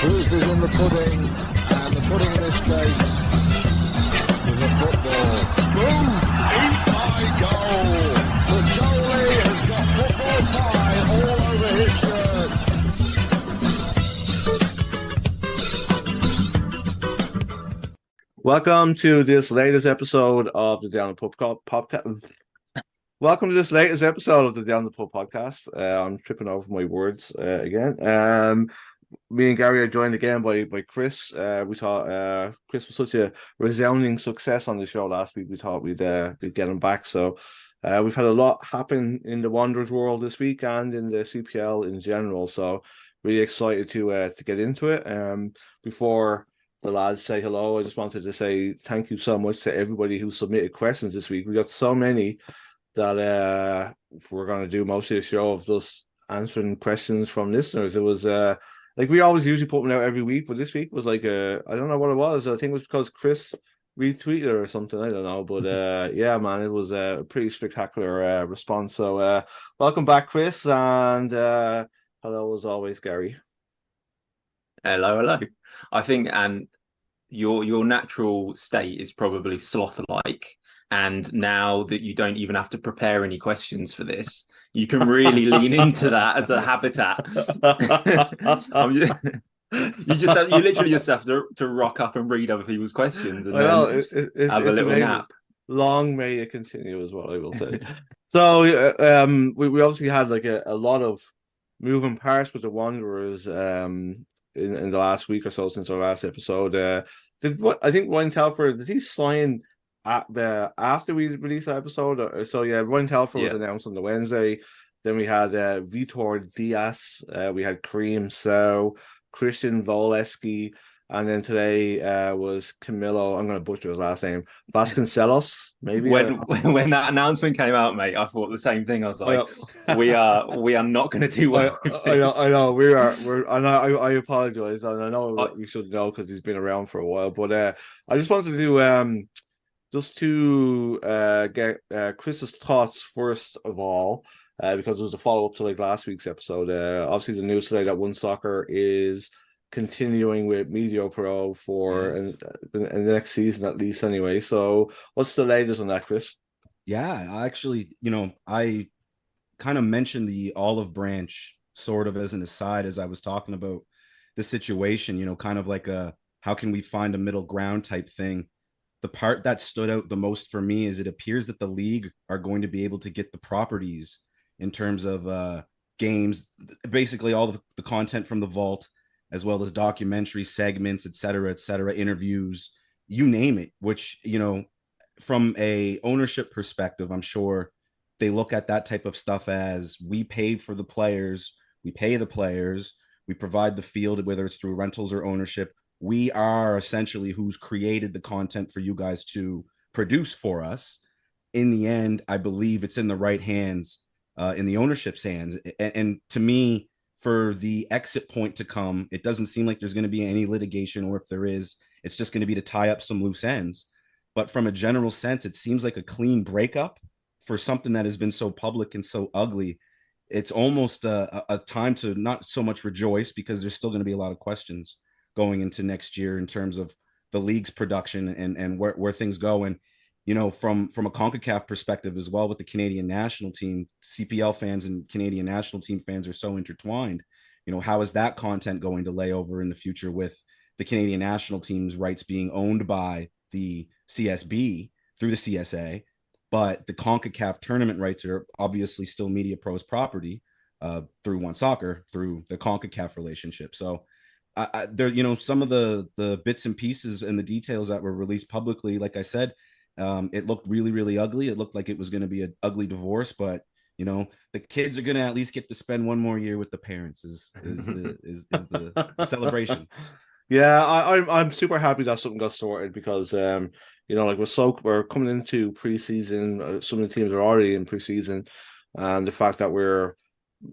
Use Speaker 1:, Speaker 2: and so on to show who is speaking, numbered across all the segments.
Speaker 1: Proof is in the pudding, and the pudding in this case is a football. Boom! Eat my goal! The goalie has got football pie all over his shirt.
Speaker 2: Welcome to this latest episode of the Down the Pub podcast. Welcome to this latest episode of the Down the Pub podcast. I'm tripping over my words again. Me and Gary are joined again by Chris. We thought Chris was such a resounding success on the show last week. We thought we'd get him back. So we've had a lot happen in the Wanderers world this week and in the CPL in general. So really excited to get into it. Before the lads say hello, I just wanted to say thank you so much to everybody who submitted questions this week. We got so many that we're going to do most of the show of just answering questions from listeners. It was like we always usually put them out every week, but this week was like I don't know what it was. I think it was because Chris retweeted or something. I don't know, but yeah, man, it was a pretty spectacular response. So welcome back, Chris, and hello as always, Gary.
Speaker 3: Hello. I think, and your natural state is probably sloth-like, and now that you don't even have to prepare any questions for this, you can really lean into that as a habitat. You literally just have to rock up and read other people's questions and have a little nap.
Speaker 2: Long may it continue, is what I will say. So we obviously had like a lot of moving parts with the Wanderers in the last week or so since our last episode. I think Ryan Telford, did he sign after we released that episode? So yeah, Ryan Telford was announced on the Wednesday. Then we had Vitor Diaz, we had Kareem So, Christian Voleski, and then today was Camilo. I'm going to butcher his last name, Vasconcelos. Maybe
Speaker 3: when that announcement came out, mate, I thought the same thing. I was like, we are not going to do well.
Speaker 2: I know we're. And I apologize, and I know we should know because he's been around for a while. But I just wanted to get Chris's thoughts first of all, because it was a follow up to like last week's episode. Obviously, the news today that One Soccer is continuing with Media Pro for the next season at least anyway. So what's the latest on that, Chris?
Speaker 4: Yeah, actually, I kind of mentioned the olive branch sort of as an aside as I was talking about the situation, kind of like a how can we find a middle ground type thing. The part that stood out the most for me is it appears that the league are going to be able to get the properties in terms of games, basically all the content from the vault, as well as documentary segments, et cetera, interviews, you name it, which, from a ownership perspective, I'm sure they look at that type of stuff as we paid for the players, we pay the players, we provide the field, whether it's through rentals or ownership. We are essentially who's created the content for you guys to produce for us. In the end, I believe it's in the right hands, in the ownership's hands. And to me, for the exit point to come, it doesn't seem like there's going to be any litigation, or if there is, it's just going to be to tie up some loose ends. But from a general sense, it seems like a clean breakup for something that has been so public and so ugly. It's almost a time to not so much rejoice, because there's still going to be a lot of questions going into next year in terms of the league's production and where things go. And, from a CONCACAF perspective as well, with the Canadian national team, CPL fans and Canadian national team fans are so intertwined. How is that content going to lay over in the future with the Canadian national team's rights being owned by the CSB through the CSA, but the CONCACAF tournament rights are obviously still Media Pro's property through One Soccer, through the CONCACAF relationship. So there, some of the bits and pieces and the details that were released publicly, like I said, it looked really, really ugly. It looked like it was going to be an ugly divorce, but the kids are going to at least get to spend one more year with the parents is the celebration.
Speaker 2: Yeah, I'm super happy that something got sorted because like we're coming into preseason. Some of the teams are already in preseason, and the fact that we're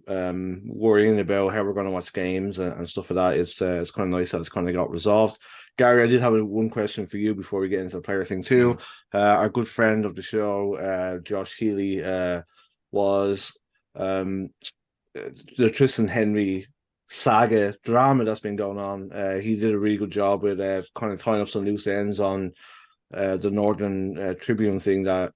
Speaker 2: worrying about how we're going to watch games and stuff like that is it's kind of nice that it's kind of got resolved. Gary, I did have one question for you before we get into the player thing too. Our good friend of the show, Josh Healy, was um the Triston Henry saga drama that's been going on. He did a really good job with kind of tying up some loose ends on the Northern Tribune thing that's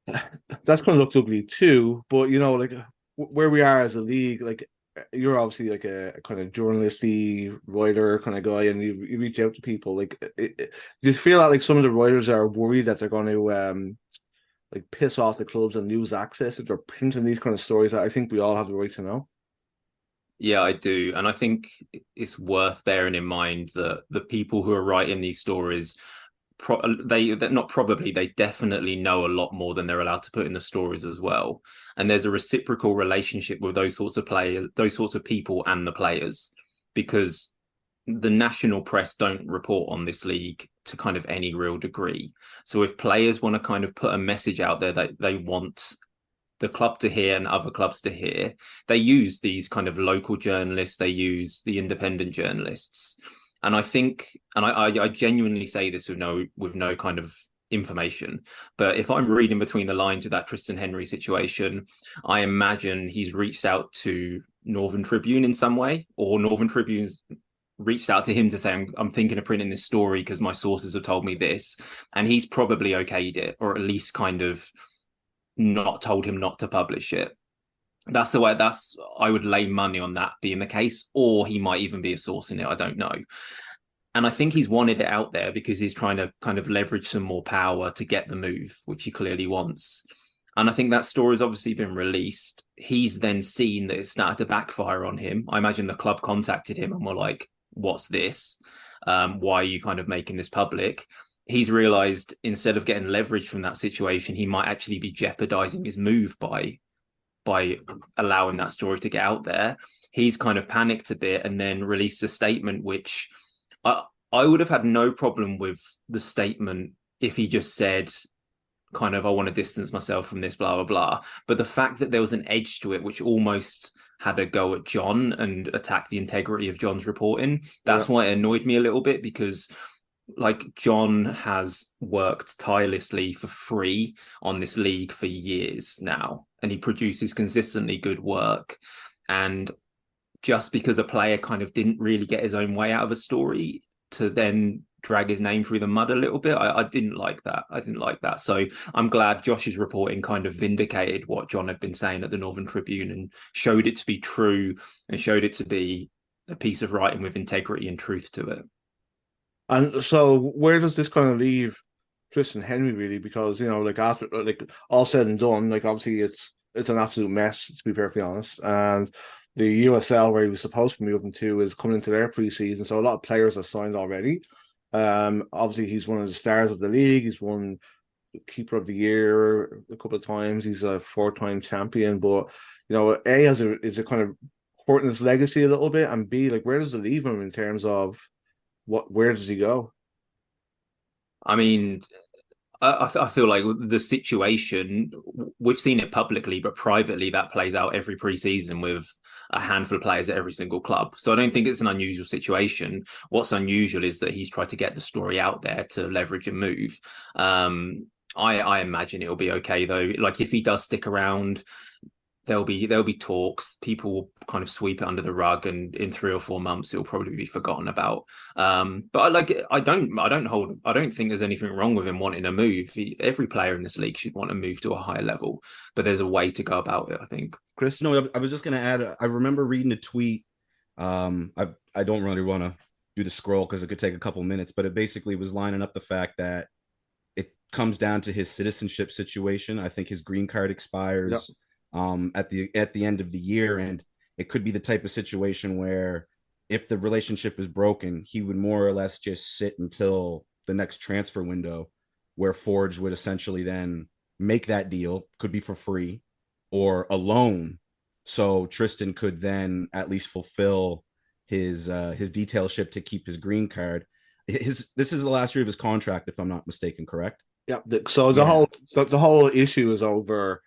Speaker 2: going to look ugly too. But like where we are as a league, like you're obviously like a kind of journalisty writer kind of guy, and you reach out to people. Like, do you feel that like some of the writers are worried that they're going to like piss off the clubs and lose access if they're printing these kind of stories that I think we all have the right to know?
Speaker 3: Yeah, I do. And I think it's worth bearing in mind that the people who are writing these stories, they definitely know a lot more than they're allowed to put in the stories as well. And there's a reciprocal relationship with those sorts of players, those sorts of people and the players, because the national press don't report on this league to kind of any real degree. So if players want to kind of put a message out there that they want the club to hear and other clubs to hear, they use these kind of local journalists, they use the independent journalists. And I think, and I genuinely say this with no kind of information, but if I'm reading between the lines of that Triston Henry situation, I imagine he's reached out to Northern Tribune in some way, or Northern Tribune's reached out to him to say, I'm thinking of printing this story because my sources have told me this, and he's probably okayed it, or at least kind of not told him not to publish it. That's the way. I would lay money on that being the case, or he might even be a source in it. I don't know. And I think he's wanted it out there because he's trying to kind of leverage some more power to get the move, which he clearly wants. And I think that story's obviously been released. He's then seen that it started to backfire on him. I imagine the club contacted him and were like, "What's this? Why are you kind of making this public?" He's realized instead of getting leverage from that situation, he might actually be jeopardizing his move by allowing that story to get out there. He's kind of panicked a bit and then released a statement, which I would have had no problem with the statement if he just said kind of, I want to distance myself from this, blah, blah, blah. But the fact that there was an edge to it, which almost had a go at John and attack the integrity of John's reporting, that's why it annoyed me a little bit, because like John has worked tirelessly for free on this league for years now, and he produces consistently good work. And just because a player kind of didn't really get his own way out of a story, to then drag his name through the mud a little bit, I didn't like that. I didn't like that. So I'm glad Josh's reporting kind of vindicated what John had been saying at the Northern Tribune and showed it to be true and showed it to be a piece of writing with integrity and truth to it.
Speaker 2: And so where does this kind of leave Triston Henry really? Because like after like all said and done, like obviously it's an absolute mess to be perfectly honest. And the USL where he was supposed to be moving to is coming into their preseason, so a lot of players are signed already. Obviously he's one of the stars of the league. He's won Keeper of the Year a couple of times. He's a 4-time champion, but A, is it kind of hurting his legacy a little bit, and B, like where does it leave him in terms of where does he go?
Speaker 3: I mean, I feel like the situation, we've seen it publicly, but privately that plays out every preseason with a handful of players at every single club. So I don't think it's an unusual situation. What's unusual is that he's tried to get the story out there to leverage a move. I imagine it'll be okay though. Like if he does stick around, there'll be talks. People will kind of sweep it under the rug, and in 3 or 4 months it'll probably be forgotten about. But I don't think there's anything wrong with him wanting to move. Every player in this league should want to move to a higher level, but there's a way to go about it, I think.
Speaker 2: Chris?
Speaker 4: No, I was just going to add, I remember reading a tweet. I don't really want to do the scroll because it could take a couple minutes, but it basically was lining up the fact that it comes down to his citizenship situation. I think his green card expires at the end of the year, and it could be the type of situation where if the relationship is broken, he would more or less just sit until the next transfer window, where Forge would essentially then make that deal, could be for free or a loan, so Triston could then at least fulfill his detailship to keep his green card. This is the last year of his contract, if I'm not mistaken, correct?
Speaker 2: Yeah. So the whole issue is over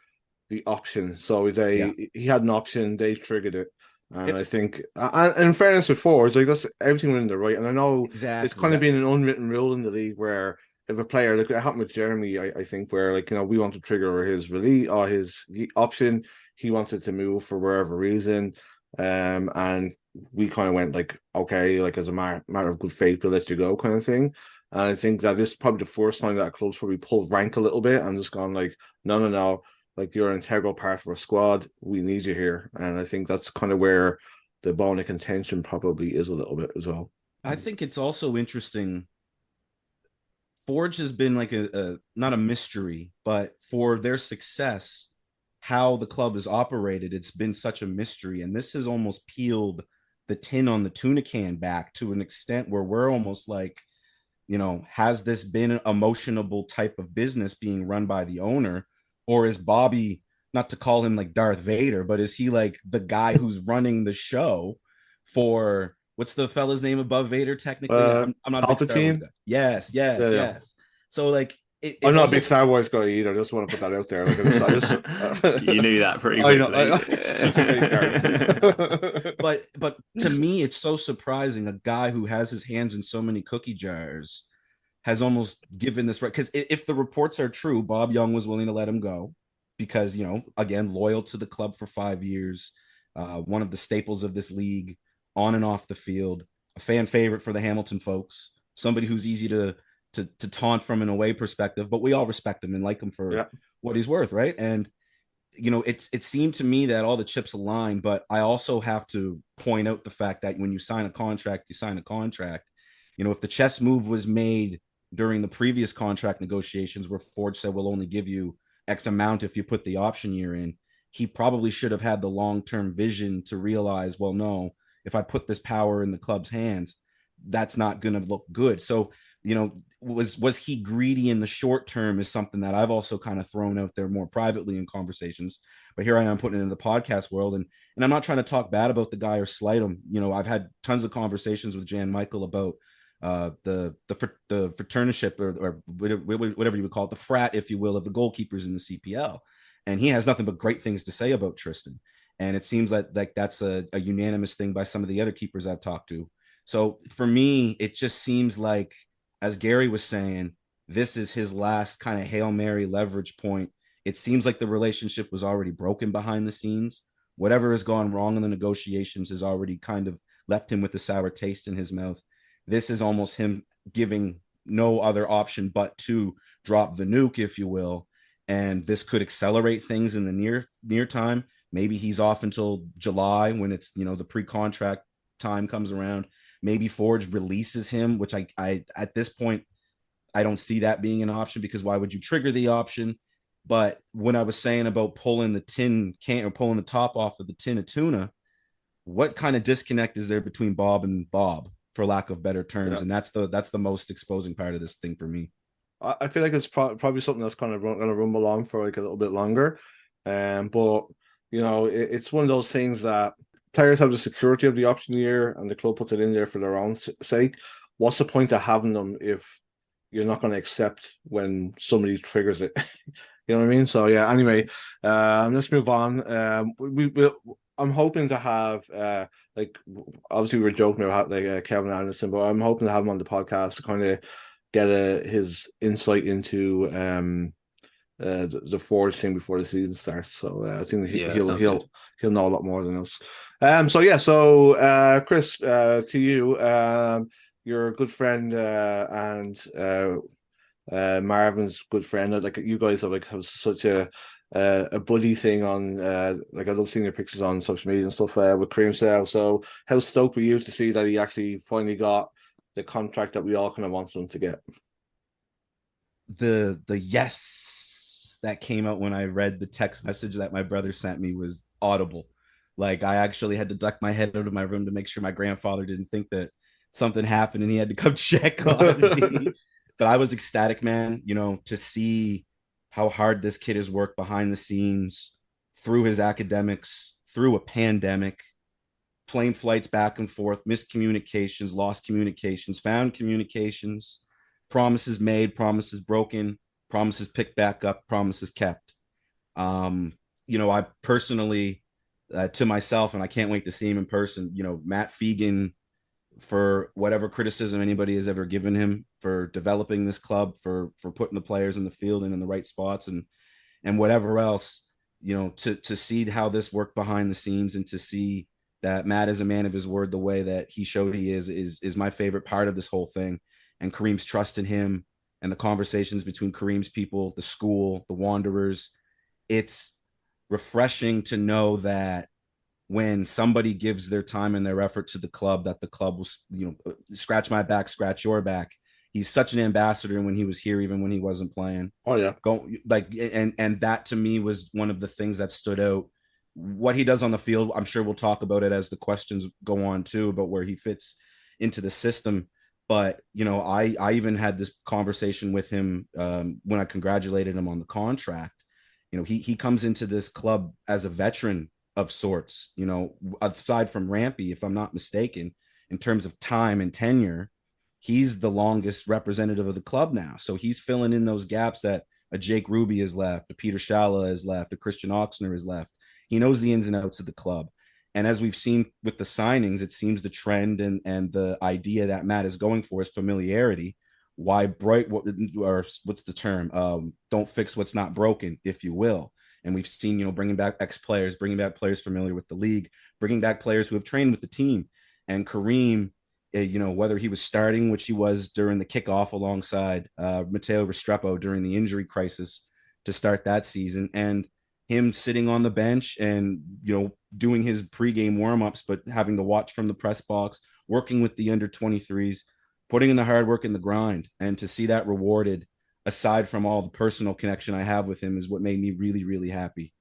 Speaker 2: the option. So he had an option, they triggered it. And I think, and in fairness with forwards, like that's everything within the right. And I know it's kind of been an unwritten rule in the league where if a player, like it happened with Jeremy, I think, where like we want to trigger his release or his option, he wanted to move for wherever reason, and we kind of went like, okay, like as a matter of good faith, we'll let you go, kind of thing. And I think that this is probably the first time that clubs probably pulled rank a little bit and just gone like, no. Like you're an integral part of our squad. We need you here. And I think that's kind of where the bone of contention probably is a little bit as well.
Speaker 4: I think it's also interesting. Forge has been like a not a mystery, but for their success, how the club is operated, it's been such a mystery. And this has almost peeled the tin on the tuna can back to an extent where we're almost like, has this been an emotionable type of business being run by the owner? Or is Bobby, not to call him like Darth Vader, but is he like the guy who's running the show for what's the fella's name above Vader technically? I'm not a big Star Wars guy. Yes. So like
Speaker 2: I'm not a big Star Wars guy either. I just want to put that out there. Like,
Speaker 3: you knew that pretty quickly.
Speaker 4: But to me, it's so surprising. A guy who has his hands in so many cookie jars has almost given this right, because if the reports are true, Bob Young was willing to let him go because, again, loyal to the club for 5 years, one of the staples of this league on and off the field, a fan favorite for the Hamilton folks, somebody who's easy to taunt from an away perspective, but we all respect him and like him for what he's worth, right? And it seemed to me that all the chips aligned, but I also have to point out the fact that when you sign a contract, you sign a contract. If the chess move was made during the previous contract negotiations where Forge said we'll only give you X amount if you put the option year in, he probably should have had the long-term vision to realize, well, no, if I put this power in the club's hands, that's not going to look good. So, was he greedy in the short term is something that I've also kind of thrown out there more privately in conversations. But here I am putting it into the podcast world. And I'm not trying to talk bad about the guy or slight him. I've had tons of conversations with Jan Michael about the fraterniship or whatever you would call it, the frat, if you will, of the goalkeepers in the CPL. And he has nothing but great things to say about Triston. And it seems like that's a unanimous thing by some of the other keepers I've talked to. So for me, it just seems like, as Gary was saying, this is his last kind of Hail Mary leverage point. It seems like the relationship was already broken behind the scenes. Whatever has gone wrong in the negotiations has already kind of left him with a sour taste in his mouth. This is almost him giving no other option but to drop the nuke, if you will. And this could accelerate things in the near time. Maybe he's off until July when it's, the pre-contract time comes around. Maybe Forge releases him, which I at this point, I don't see that being an option, because why would you trigger the option? But when I was saying about pulling the tin can or pulling the top off of the tin of tuna, what kind of disconnect is there between Bob and Bob, for lack of better terms? And that's the most exposing part of this thing for me.
Speaker 2: I feel like it's probably something that's kind of going to rumble on for like a little bit longer. But it's one of those things that players have the security of the option year and the club puts it in there for their own sake. What's the point of having them if you're not going to accept when somebody triggers it? You know what I mean? So yeah, anyway, let's move on. I'm hoping to have like, obviously we were joking about like Kevin Anderson, but I'm hoping to have him on the podcast to kind of get his insight into the Forge thing before the season starts. So I think he'll know a lot more than us. So Chris, to you, your good friend and Marvin's good friend. Like you guys have such a buddy thing on like I love seeing your pictures on social media and stuff with Creamsale. So how stoked were you to see that he actually finally got the contract that we all kind of wanted him to get?
Speaker 4: The yes that came out when I read the text message that my brother sent me was audible. Like I actually had to duck my head out of my room to make sure my grandfather didn't think that something happened and he had to come check on me. But I was ecstatic, man, to see how hard this kid has worked behind the scenes through his academics, through a pandemic, plane flights back and forth, miscommunications, lost communications, found communications, promises made, promises broken, promises picked back up, promises kept. I personally, to myself, and I can't wait to see him in person, Matt Fegan, for whatever criticism anybody has ever given him for developing this club, for putting the players in the field and in the right spots and whatever else, to see how this worked behind the scenes and to see that Matt is a man of his word the way that he showed he is my favorite part of this whole thing. And Kareem's trust in him and the conversations between Kareem's people, the school, the Wanderers. It's refreshing to know that when somebody gives their time and their effort to the club, that the club will, scratch my back, scratch your back. He's such an ambassador when he was here, even when he wasn't playing.
Speaker 2: Oh yeah.
Speaker 4: And that to me was one of the things that stood out. What he does on the field, I'm sure we'll talk about it as the questions go on too, about where he fits into the system. But, I even had this conversation with him when I congratulated him on the contract. He comes into this club as a veteran of sorts, aside from Rampy, if I'm not mistaken, in terms of time and tenure, he's the longest representative of the club now. So he's filling in those gaps that a Jake Ruby has left, a Peter Shala has left, a Christian Oxner has left. He knows the ins and outs of the club. And as we've seen with the signings, it seems the trend and the idea that Matt is going for is familiarity. Why what's the term? Don't fix what's not broken, if you will. And we've seen, bringing back ex-players, bringing back players familiar with the league, bringing back players who have trained with the team. And Kareem, whether he was starting, which he was during the kickoff alongside Matteo Restrepo during the injury crisis to start that season, and him sitting on the bench and, doing his pregame warmups, but having to watch from the press box, working with the under 23s, putting in the hard work and the grind, and to see that rewarded, aside from all the personal connection I have with him, is what made me really, really happy.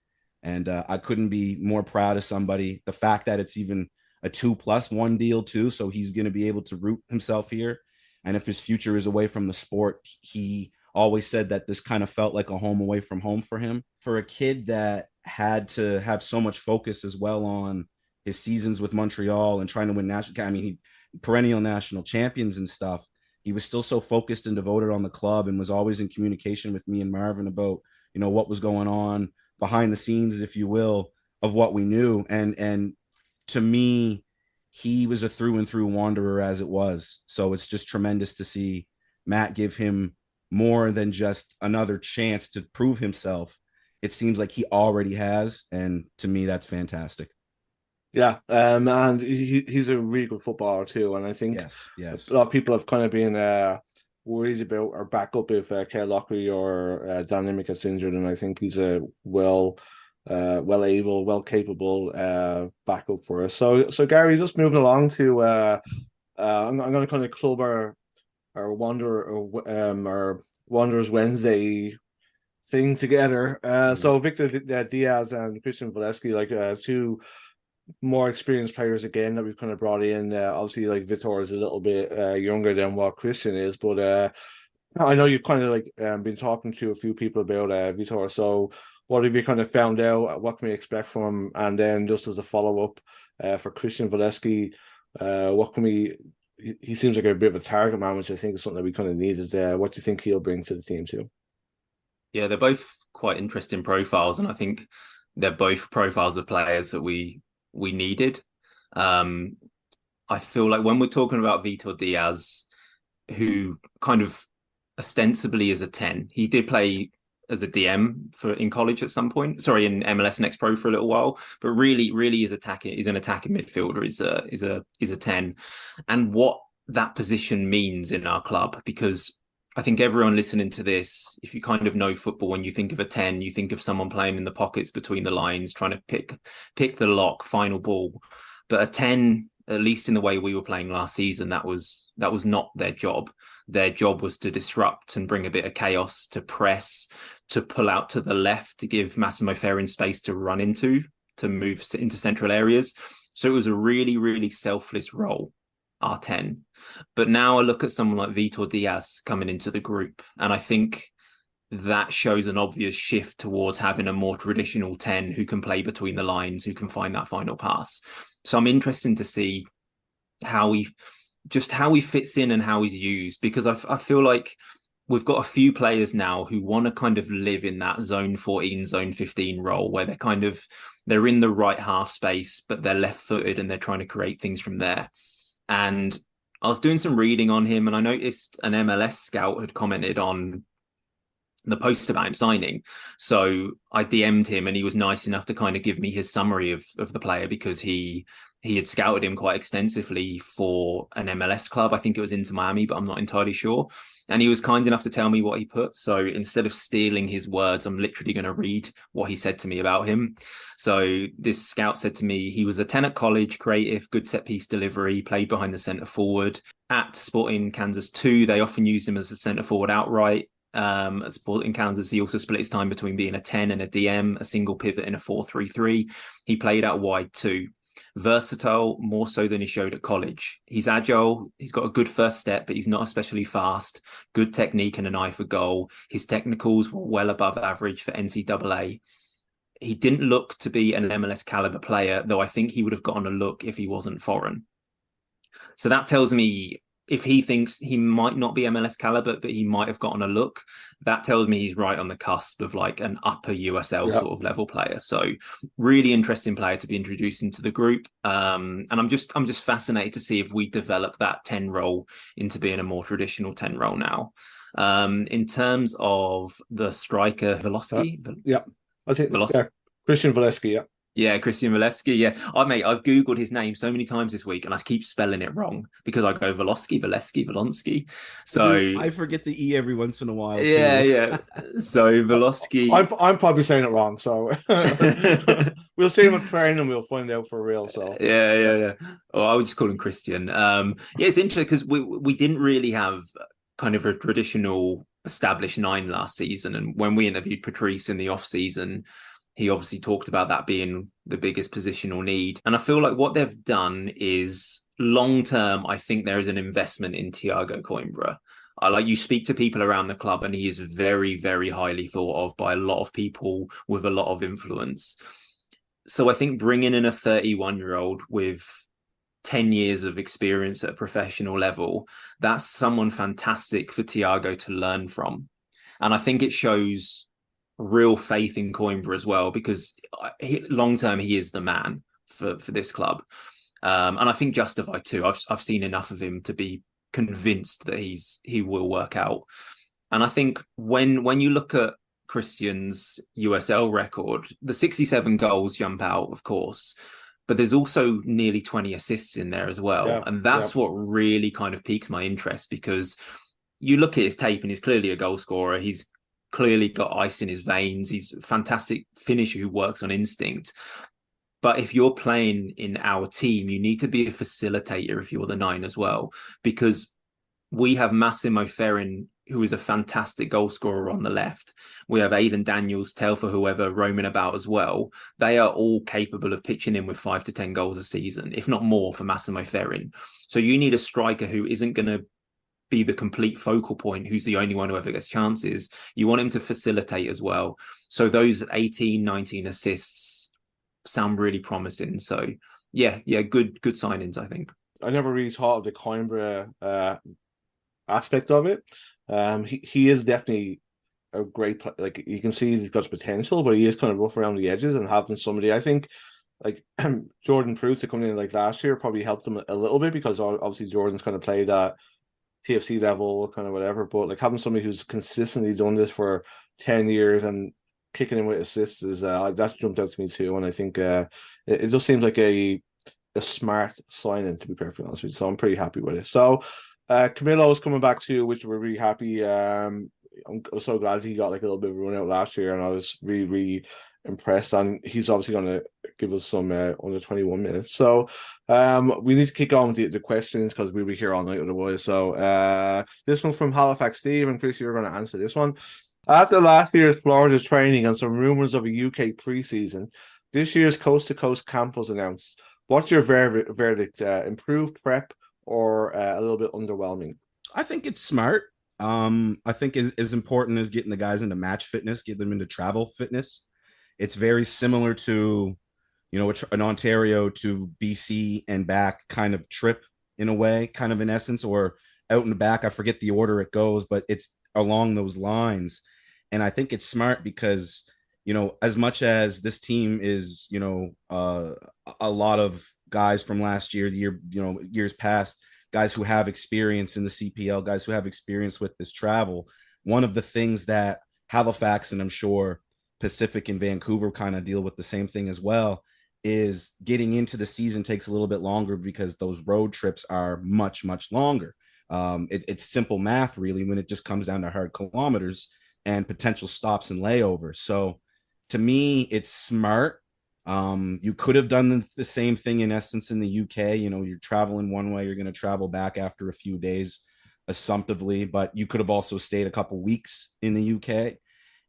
Speaker 4: And I couldn't be more proud of somebody. The fact that it's even a 2+1 deal too, so he's going to be able to root himself here. And if his future is away from the sport, he always said that this kind of felt like a home away from home for him. For a kid that had to have so much focus as well on his seasons with Montreal and trying to win perennial national champions and stuff, he was still so focused and devoted on the club and was always in communication with me and Marvin about, what was going on behind the scenes, if you will, of what we knew. And to me, he was a through and through Wanderer as it was. So it's just tremendous to see Matt give him more than just another chance to prove himself. It seems like he already has. And to me, that's fantastic.
Speaker 2: Yeah, and he's a really good footballer too. And I think
Speaker 4: yes,
Speaker 2: a lot of people have kind of been worried about our backup if Kyle Lockery or Dan Nimick gets injured, and I think he's a well able, well capable backup for us. So Gary, just moving along to I'm going to kind of club our Wanderers Wednesday thing together. So Victor Diaz and Christian Valesky, two more experienced players again that we've kind of brought in. Obviously, like Vitor is a little bit younger than what Christian is, but I know you've kind of been talking to a few people about Vitor. So what have you kind of found out? What can we expect from him? And then just as a follow-up for Christian Valesky, what can we... He seems like a bit of a target man, which I think is something that we kind of needed. What do you think he'll bring to the team too?
Speaker 3: Yeah, they're both quite interesting profiles, and I think they're both profiles of players that we needed. I feel like when we're talking about Vitor Diaz, who kind of ostensibly is a 10, he did play as a DM in college at some point. Sorry, in MLS Next Pro for a little while, but really is attacking. He's an attacking midfielder. Is a 10, and what that position means in our club, because I think everyone listening to this, if you kind of know football, when you think of a 10, you think of someone playing in the pockets between the lines, trying to pick the lock, final ball. But a 10, at least in the way we were playing last season, that was not their job. Their job was to disrupt and bring a bit of chaos, to press, to pull out to the left, to give Massimo Ferrin space to run into, to move into central areas. So it was a really, really selfless role, our 10. But now I look at someone like Vitor Diaz coming into the group, and I think that shows an obvious shift towards having a more traditional 10 who can play between the lines, who can find that final pass. So I'm interested to see how he fits in and how he's used, because I feel like we've got a few players now who want to kind of live in that zone 14, zone 15 role where they're in the right half space, but they're left footed and they're trying to create things from there. And I was doing some reading on him, and I noticed an MLS scout had commented on the post about him signing. So I DM'd him, and he was nice enough to kind of give me his summary of the player, because he had scouted him quite extensively for an MLS club. I think it was Inter Miami, but I'm not entirely sure. And he was kind enough to tell me what he put. So instead of stealing his words, I'm literally going to read what he said to me about him. So this scout said to me, he was a 10 at college, creative, good set piece delivery, played behind the centre forward. At Sporting Kansas 2, they often used him as a centre forward outright. At Sporting Kansas, he also split his time between being a 10 and a DM, a single pivot in a 4-3-3. He played out wide too. Versatile, more so than he showed at college. He's agile, he's got a good first step, but he's not especially fast. Good technique and an eye for goal. His technicals were well above average for NCAA. He didn't look to be an MLS caliber player, though I think he would have gotten a look if he wasn't foreign. So that tells me, if he thinks he might not be MLS caliber, but he might have gotten a look, that tells me he's right on the cusp of like an upper USL sort of level player. So really interesting player to be introduced into the group. And I'm just fascinated to see if we develop that 10 role into being a more traditional 10 role now. In terms of the striker, Velosky.
Speaker 2: I think Christian Velosky.
Speaker 3: Yeah, Christian Velesky. Yeah. I've Googled his name so many times this week and I keep spelling it wrong because I go Velosky. So
Speaker 4: I forget the E every once in a while.
Speaker 3: Yeah. So Velosky.
Speaker 2: I'm probably saying it wrong. So we'll see him at training and we'll find out for real. So
Speaker 3: Yeah. Oh, I would just call him Christian. Yeah, it's interesting because we didn't really have kind of a traditional established 9 last season. And when we interviewed Patrice in the off season, he obviously talked about that being the biggest positional need. And I feel like what they've done is long term, I think there is an investment in Thiago Coimbra. You speak to people around the club and he is very, very highly thought of by a lot of people with a lot of influence. So I think bringing in a 31-year-old with 10 years of experience at a professional level, that's someone fantastic for Thiago to learn from. And I think it shows real faith in Coimbra as well, because long term he is the man for this club, and I think justified too. I've seen enough of him to be convinced that he will work out. And I think when you look at Christian's USL record, the 67 goals jump out, of course, but there's also nearly 20 assists in there as well, and that's what really kind of piques my interest, because you look at his tape and he's clearly a goal scorer. He's clearly got ice in his veins. He's a fantastic finisher who works on instinct. But if you're playing in our team, you need to be a facilitator if you're the 9 as well, because we have Massimo Ferrin, who is a fantastic goal scorer on the left. We have Aidan Daniels, Telfer, whoever roaming about as well. They are all capable of pitching in with 5 to 10 goals a season, if not more, for Massimo Ferrin. So you need a striker who isn't going to be the complete focal point, who's the only one who ever gets chances. You want him to facilitate as well. So those 18, 19 assists sound really promising. So yeah, good signings, I think.
Speaker 2: I never really thought of the Coimbra aspect of it. He is definitely a great, like, you can see he's got potential, but he is kind of rough around the edges, and having somebody, I think, like Jordan Fruits to come in like last year probably helped him a little bit, because obviously Jordan's kind of played at TFC level, kind of whatever, but like having somebody who's consistently done this for 10 years and kicking in with assists is that jumped out to me too. And I think it just seems like a smart signing, to be perfectly honest with you. So I'm pretty happy with it. So Camilo's coming back too, which we're really happy. I'm so glad he got like a little bit of a run out last year, and I was really, really impressed. And he's obviously going to give us some under 21 minutes. So we need to kick on with the questions, because we'll be here all night otherwise. So this one's from Halifax Steve, and Chris, you're going to answer this one. After last year's Florida training and some rumors of a UK preseason, this year's coast to coast camp was announced. What's your verdict? Improved prep or a little bit underwhelming?
Speaker 4: I think it's smart. I think as important as getting the guys into match fitness, get them into travel fitness. It's very similar to, an Ontario to BC and back kind of trip in a way, kind of in essence, or out and back. I forget the order it goes, but it's along those lines. And I think it's smart because, as much as this team is, a lot of guys from last year, the year, years past, guys who have experience in the CPL, guys who have experience with this travel. One of the things that Halifax and I'm sure Pacific and Vancouver kind of deal with the same thing as well is getting into the season takes a little bit longer because those road trips are much, much longer. It's simple math, really, when it just comes down to hard kilometers and potential stops and layovers. So to me, it's smart. You could have done the same thing in essence in the UK. You're traveling one way, you're going to travel back after a few days assumptively, but you could have also stayed a couple weeks in the UK.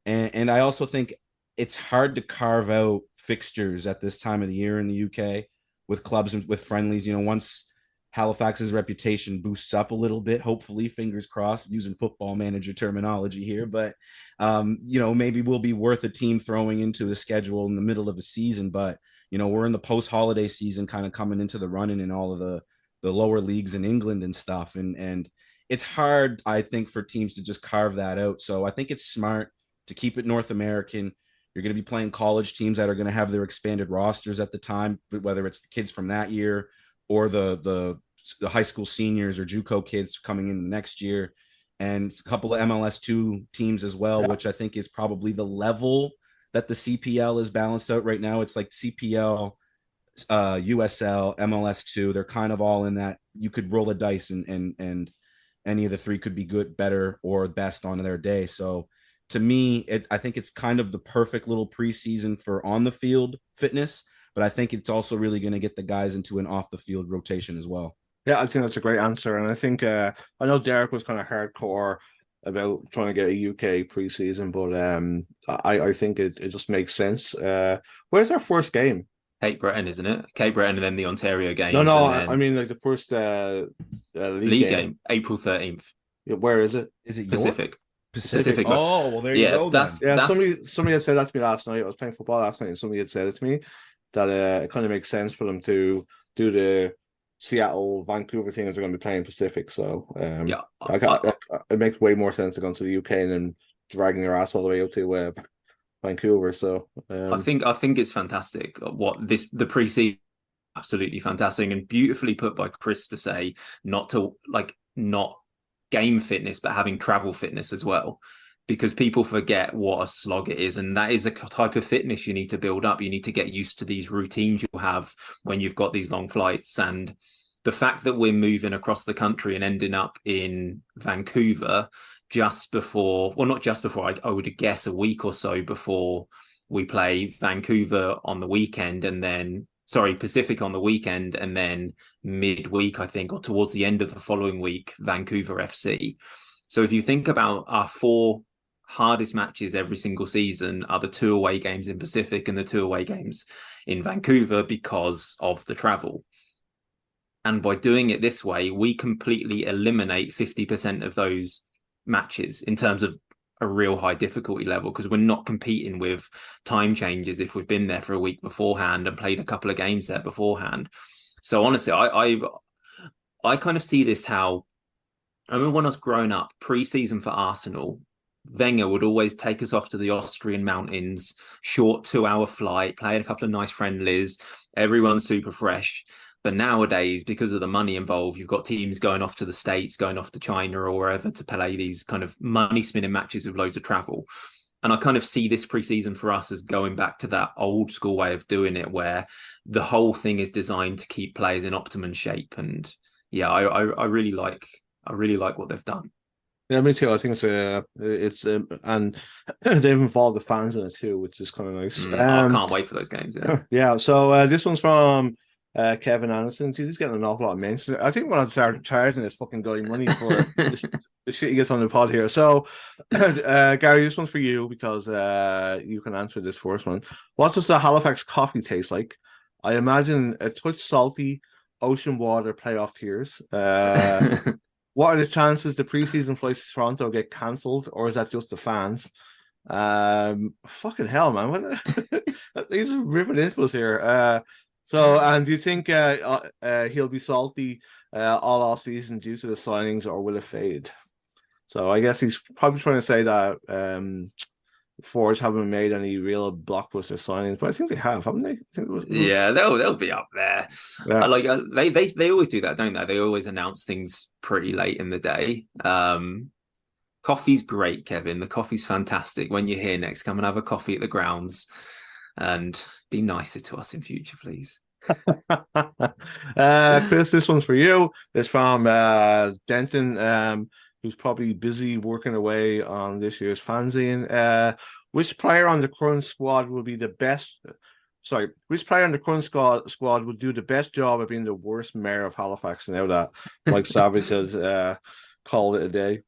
Speaker 4: And I also think it's hard to carve out fixtures at this time of the year in the UK with clubs and with friendlies. Once Halifax's reputation boosts up a little bit, hopefully, fingers crossed, using football manager terminology here, but maybe will be worth a team throwing into the schedule in the middle of a season. But we're in the post-holiday season, kind of coming into the running in all of the lower leagues in England and stuff, and it's hard, I think, for teams to just carve that out. So I think it's smart to keep it North American. You're going to be playing college teams that are going to have their expanded rosters at the time, but whether it's the kids from that year or the high school seniors or JUCO kids coming in the next year, and a couple of MLS2 teams as well, which I think is probably the level that the CPL is balanced out right now. It's like CPL, USL, MLS2. They're kind of all in that. You could roll a dice and any of the three could be good, better, or best on their day. So to me, I think it's kind of the perfect little preseason for on the field fitness, but I think it's also really going to get the guys into an off the field rotation as well.
Speaker 2: Yeah, I think that's a great answer. And I think, I know Derek was kind of hardcore about trying to get a UK preseason, but I think it just makes sense. Where's our first game?
Speaker 3: Cape Breton, isn't it? Cape Breton and then the Ontario games.
Speaker 2: No,
Speaker 3: and then
Speaker 2: I mean like the first
Speaker 3: league game, April 13th.
Speaker 2: Yeah, where is it?
Speaker 4: Is it
Speaker 3: Pacific?
Speaker 4: Pacific. Oh, well, there you go.
Speaker 3: That's
Speaker 2: somebody had said that to me last night. I was playing football last night, and somebody had said it to me that it kind of makes sense for them to do the Seattle, Vancouver thing as they're going to be playing Pacific. So it makes way more sense to go to the UK and then dragging their ass all the way up to Vancouver. So
Speaker 3: I think it's fantastic. The preseason, absolutely fantastic and beautifully put by Chris to say not game fitness, but having travel fitness as well, because people forget what a slog it is. And that is a type of fitness you need to build up. You need to get used to these routines you'll have when you've got these long flights. And the fact that we're moving across the country and ending up in Vancouver just before, well, not just before, I would guess a week or so before we play Vancouver on the weekend and then Pacific on the weekend, and then midweek, I think, or towards the end of the following week, Vancouver FC. So if you think about our 4 hardest matches every single season are the 2 away games in Pacific and the 2 away games in Vancouver because of the travel. And by doing it this way, we completely eliminate 50% of those matches in terms of a real high difficulty level, because we're not competing with time changes if we've been there for a week beforehand and played a couple of games there beforehand. So honestly, I kind of see this how, I remember when I was growing up, pre-season for Arsenal, Wenger would always take us off to the Austrian mountains, short 2-hour flight, playing a couple of nice friendlies, everyone's super fresh. But nowadays, because of the money involved, you've got teams going off to the States, going off to China or wherever to play these kind of money-spinning matches with loads of travel. And I kind of see this preseason for us as going back to that old school way of doing it, where the whole thing is designed to keep players in optimum shape. And yeah, I really like what they've done.
Speaker 2: Yeah, me too. I think it's and they've involved the fans in it too, which is kind of nice.
Speaker 3: I can't wait for those games. Yeah.
Speaker 2: Yeah. So this one's from Kevin Anderson. He's getting an awful lot of mentions. I think when I start charging this fucking guy money for the shit he gets on the pod here. So Gary, this one's for you because you can answer this first one. What does the Halifax coffee taste like? I imagine a touch salty, ocean water, playoff tears. What are the chances the preseason flights to Toronto get cancelled, or is that just the fans? Fucking hell, man! He's just ripping into us here. And do you think he'll be salty all off season due to the signings, or will it fade? So I guess he's probably trying to say that Forge haven't made any real blockbuster signings, but I think they have, haven't they? I think
Speaker 3: Yeah, they'll be up there.
Speaker 2: Yeah.
Speaker 3: They always do that, don't they? They always announce things pretty late in the day. Coffee's great, Kevin. The coffee's fantastic. When you're here next, come and have a coffee at the grounds and be nicer to us in future, please.
Speaker 2: Chris, this one's for you. It's from Denton, who's probably busy working away on this year's fanzine. Which player on the current squad will be the best? Sorry, which player on the current squad would do the best job of being the worst mayor of Halifax now that Mike Savage has called it a day?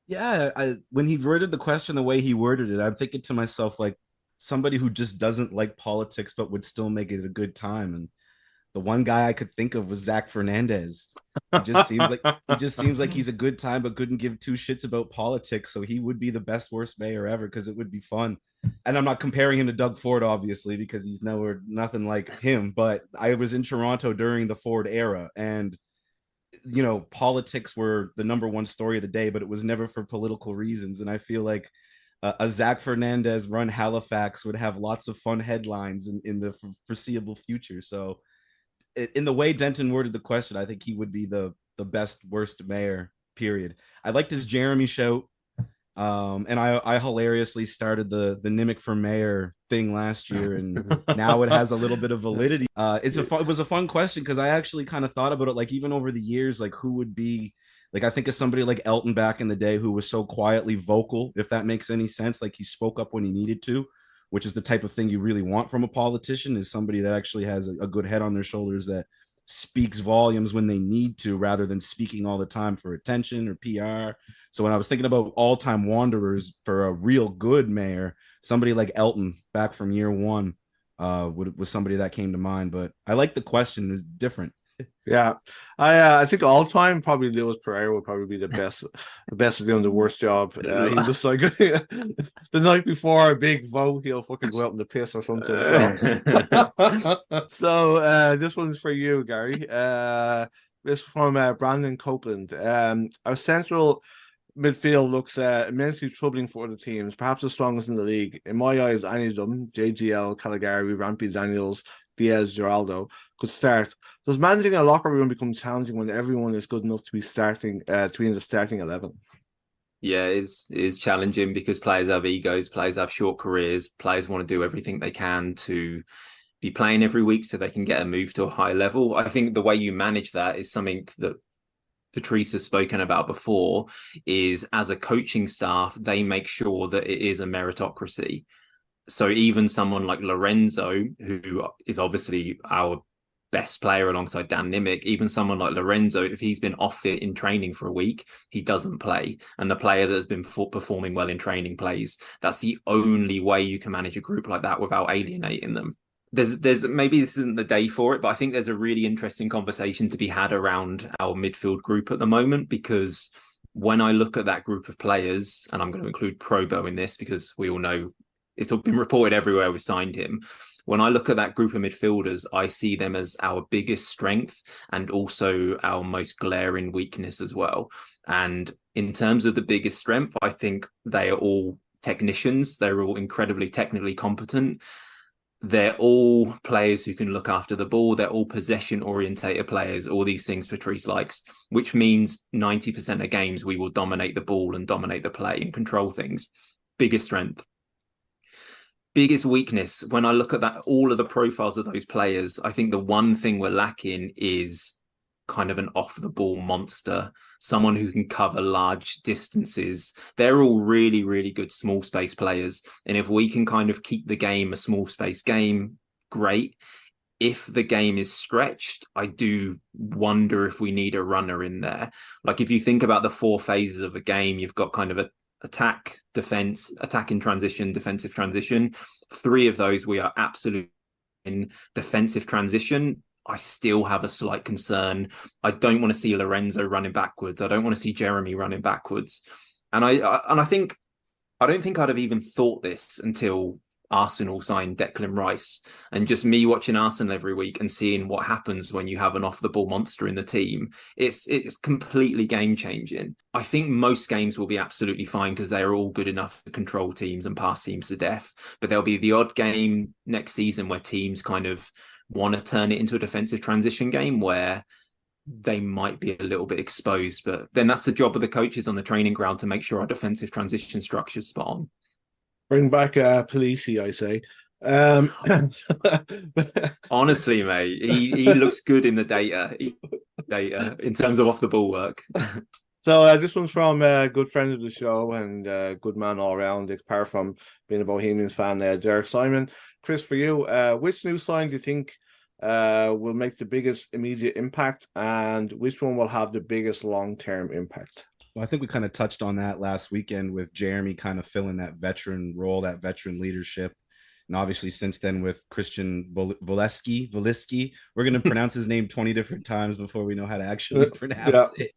Speaker 4: Yeah, when he worded the question the way he worded it, I'm thinking to myself, like, somebody who just doesn't like politics but would still make it a good time. And the one guy I could think of was Zach Fernandez. He just seems like he's a good time but couldn't give two shits about politics. So he would be the best worst mayor ever because it would be fun. And I'm not comparing him to Doug Ford, obviously, because he's nothing like him. But I was in Toronto during the Ford era, and politics were the number one story of the day, but it was never for political reasons. And I feel like a Zach Fernandez run Halifax would have lots of fun headlines in the foreseeable future. So in the way Denton worded the question, I think he would be the best worst mayor, period. I liked his Jeremy shout. And I hilariously started the Nimick for mayor thing last year, and now it has a little bit of validity. It was a fun question because I actually kind of thought about it, like, even over the years, like, who would be, like, I think of somebody like Elton back in the day who was so quietly vocal, if that makes any sense. Like, he spoke up when he needed to, which is the type of thing you really want from a politician, is somebody that actually has a good head on their shoulders, that speaks volumes when they need to, rather than speaking all the time for attention or PR. So when I was thinking about all-time wanderers for a real good mayor, somebody like Elton back from year one was somebody that came to mind. But I like the question. It's different.
Speaker 2: Yeah, I think all time probably Lewis Pereira would probably be the best at doing the worst job. He just like the night before a big vote, he'll fucking go out in the piss or something. So this one's for you, Gary. This is from Brandon Copeland. Our central midfield looks immensely troubling for other teams, perhaps the strongest in the league. In my eyes, any of them, JGL, Caligari, Rampy Daniels, Diaz, Geraldo, could start. Does managing a locker room become challenging when everyone is good enough to be starting to be in the starting 11?
Speaker 3: Yeah, it is challenging because players have egos, players have short careers, players want to do everything they can to be playing every week so they can get a move to a high level. I think the way you manage that is something that Patrice has spoken about before, is as a coaching staff, they make sure that it is a meritocracy. So even someone like Lorenzo, who is obviously our best player alongside Dan Nimick, even someone like Lorenzo, if he's been off it in training for a week, he doesn't play. And the player that has been performing well in training plays. That's the only way you can manage a group like that without alienating them. There's maybe this isn't the day for it, but I think there's a really interesting conversation to be had around our midfield group at the moment, because when I look at that group of players, and I'm going to include Probo in this because we all know it's all been reported everywhere we signed him. When I look at that group of midfielders, I see them as our biggest strength and also our most glaring weakness as well. And in terms of the biggest strength, I think they are all technicians. They're all incredibly technically competent. They're all players who can look after the ball. They're all possession-orientated players, all these things Patrice likes, which means 90% of games we will dominate the ball and dominate the play and control things. Biggest strength. Biggest weakness, when I look at that, all of the profiles of those players, I think the one thing we're lacking is kind of an off-the-ball monster, someone who can cover large distances. They're all really, really good small space players. And if we can kind of keep the game a small space game, great. If the game is stretched, I do wonder if we need a runner in there. Like, if you think about the four phases of a game, you've got kind of a attack, defense, attack in transition, defensive transition. Three of those we are absolutely in defensive transition. I still have a slight concern. I don't want to see Lorenzo running backwards. I don't want to see Jeremy running backwards. And I don't think I'd have even thought this until Arsenal signed Declan Rice. And just me watching Arsenal every week and seeing what happens when you have an off the ball monster in the team, it's completely game changing. I think most games will be absolutely fine because they are all good enough to control teams and pass teams to death. But there'll be the odd game next season where teams kind of want to turn it into a defensive transition game where they might be a little bit exposed, but then that's the job of the coaches on the training ground to make sure our defensive transition structure is spot on.
Speaker 2: Bring back Polisi, I say.
Speaker 3: Honestly, mate, he looks good in the data in terms of off the ball work.
Speaker 2: So this one's from a good friend of the show and good man all around, apart from being a Bohemians fan, Derek Simon. Chris, for you, which new sign do you think will make the biggest immediate impact, and which one will have the biggest long-term impact?
Speaker 4: Well, I think we kind of touched on that last weekend with Jeremy kind of filling that veteran role, that veteran leadership. And obviously since then with Christian Voliski, we're going to pronounce his name 20 different times before we know how to actually pronounce it.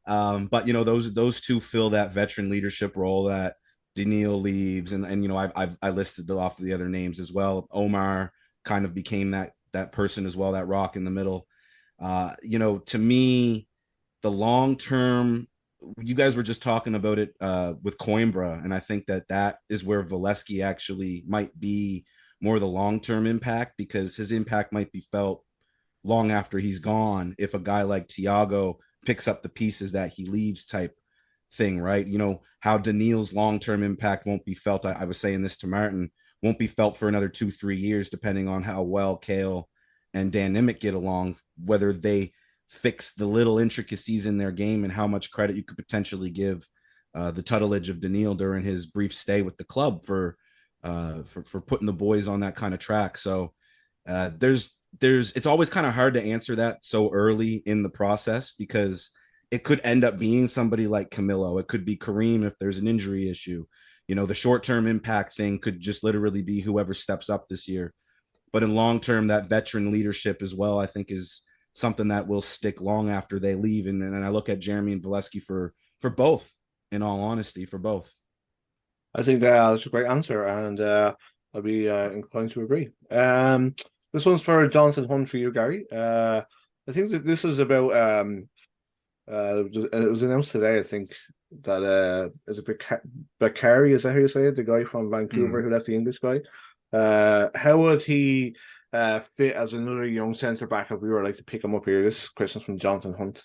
Speaker 4: But, you know, those two fill that veteran leadership role that Daniil leaves. And you know, I listed off the other names as well. Omar kind of became that person as well, that rock in the middle. You know, to me, the long-term, you guys were just talking about it with Coimbra, and I think that is where Voliski actually might be more the long-term impact, because his impact might be felt long after he's gone if a guy like Thiago picks up the pieces that he leaves type thing, right? You know, how Daniil's long-term impact won't be felt, I was saying this to Martin, won't be felt for another 2-3 years, depending on how well Kale and Dan Nimmick get along, whether they fix the little intricacies in their game and how much credit you could potentially give the tutelage of Daniil during his brief stay with the club for putting the boys on that kind of track. So it's always kind of hard to answer that so early in the process, because it could end up being somebody like Camilo. It could be Kareem if there's an injury issue. You know, the short-term impact thing could just literally be whoever steps up this year. But in long-term, that veteran leadership as well, I think, is something that will stick long after they leave. And I look at Jeremy and Voliski for both, in all honesty, for both.
Speaker 2: I think that's a great answer, and I'll be inclined to agree. This one's for Jonathan Hunt for you, Gary. I think that this is about it was announced today, I think, that is it Bakary, is that how you say it? The guy from Vancouver who left, the English guy. How would he fit as another young centre back if we were like to pick him up here? This question from Jonathan Hunt.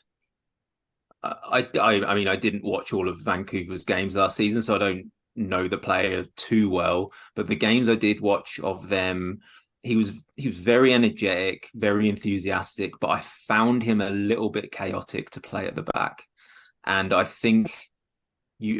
Speaker 3: I mean, I didn't watch all of Vancouver's games last season, so I don't know the player too well. But the games I did watch of them, he was very energetic, very enthusiastic, but I found him a little bit chaotic to play at the back. And I think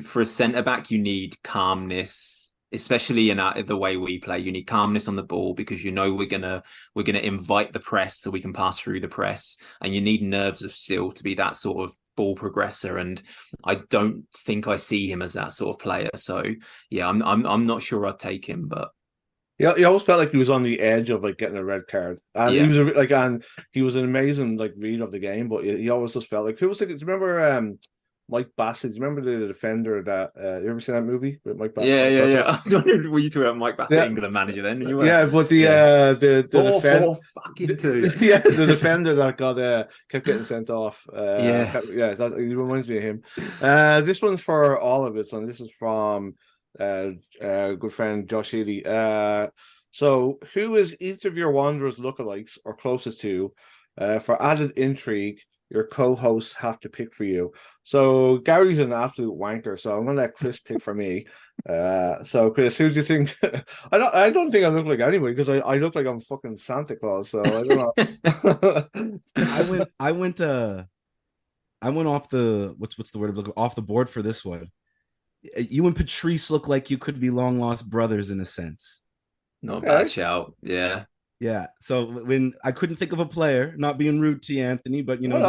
Speaker 3: for a centre back, you need calmness, especially in the way we play. You need calmness on the ball, because you know we're gonna invite the press so we can pass through the press, and you need nerves of steel to be that sort of ball progressor. And I don't think I see him as that sort of player. So yeah, I'm not sure I'd take him, but
Speaker 2: yeah, he always felt like he was on the edge of like getting a red card, and he was and he was an amazing like read of the game, but he always just felt like, who was like, do you remember Mike Bassett? Do you remember the defender that you ever seen that movie with Mike Bassett?
Speaker 3: Yeah. I was wondering, were you talking about Mike Bassett, England manager then? You were.
Speaker 2: Yeah, but the
Speaker 3: fucking two.
Speaker 2: Yeah, the defender that kept getting sent off. It reminds me of him. This one's for all of us, and this is from good friend Josh Healy. So who is each of your Wanderers lookalikes or closest to? For added intrigue, your co-hosts have to pick for you. So Gary's an absolute wanker, so I'm gonna let Chris pick for me. So Chris, who do you think? I don't think I look like anybody, because I look like I'm fucking Santa Claus. So I don't know.
Speaker 4: I went off the what's the word, off the board for this one. You and Patrice look like you could be long lost brothers in a sense.
Speaker 3: Not a bad shout.
Speaker 4: Yeah. So when I couldn't think of a player, not being rude to you, Anthony, but you know,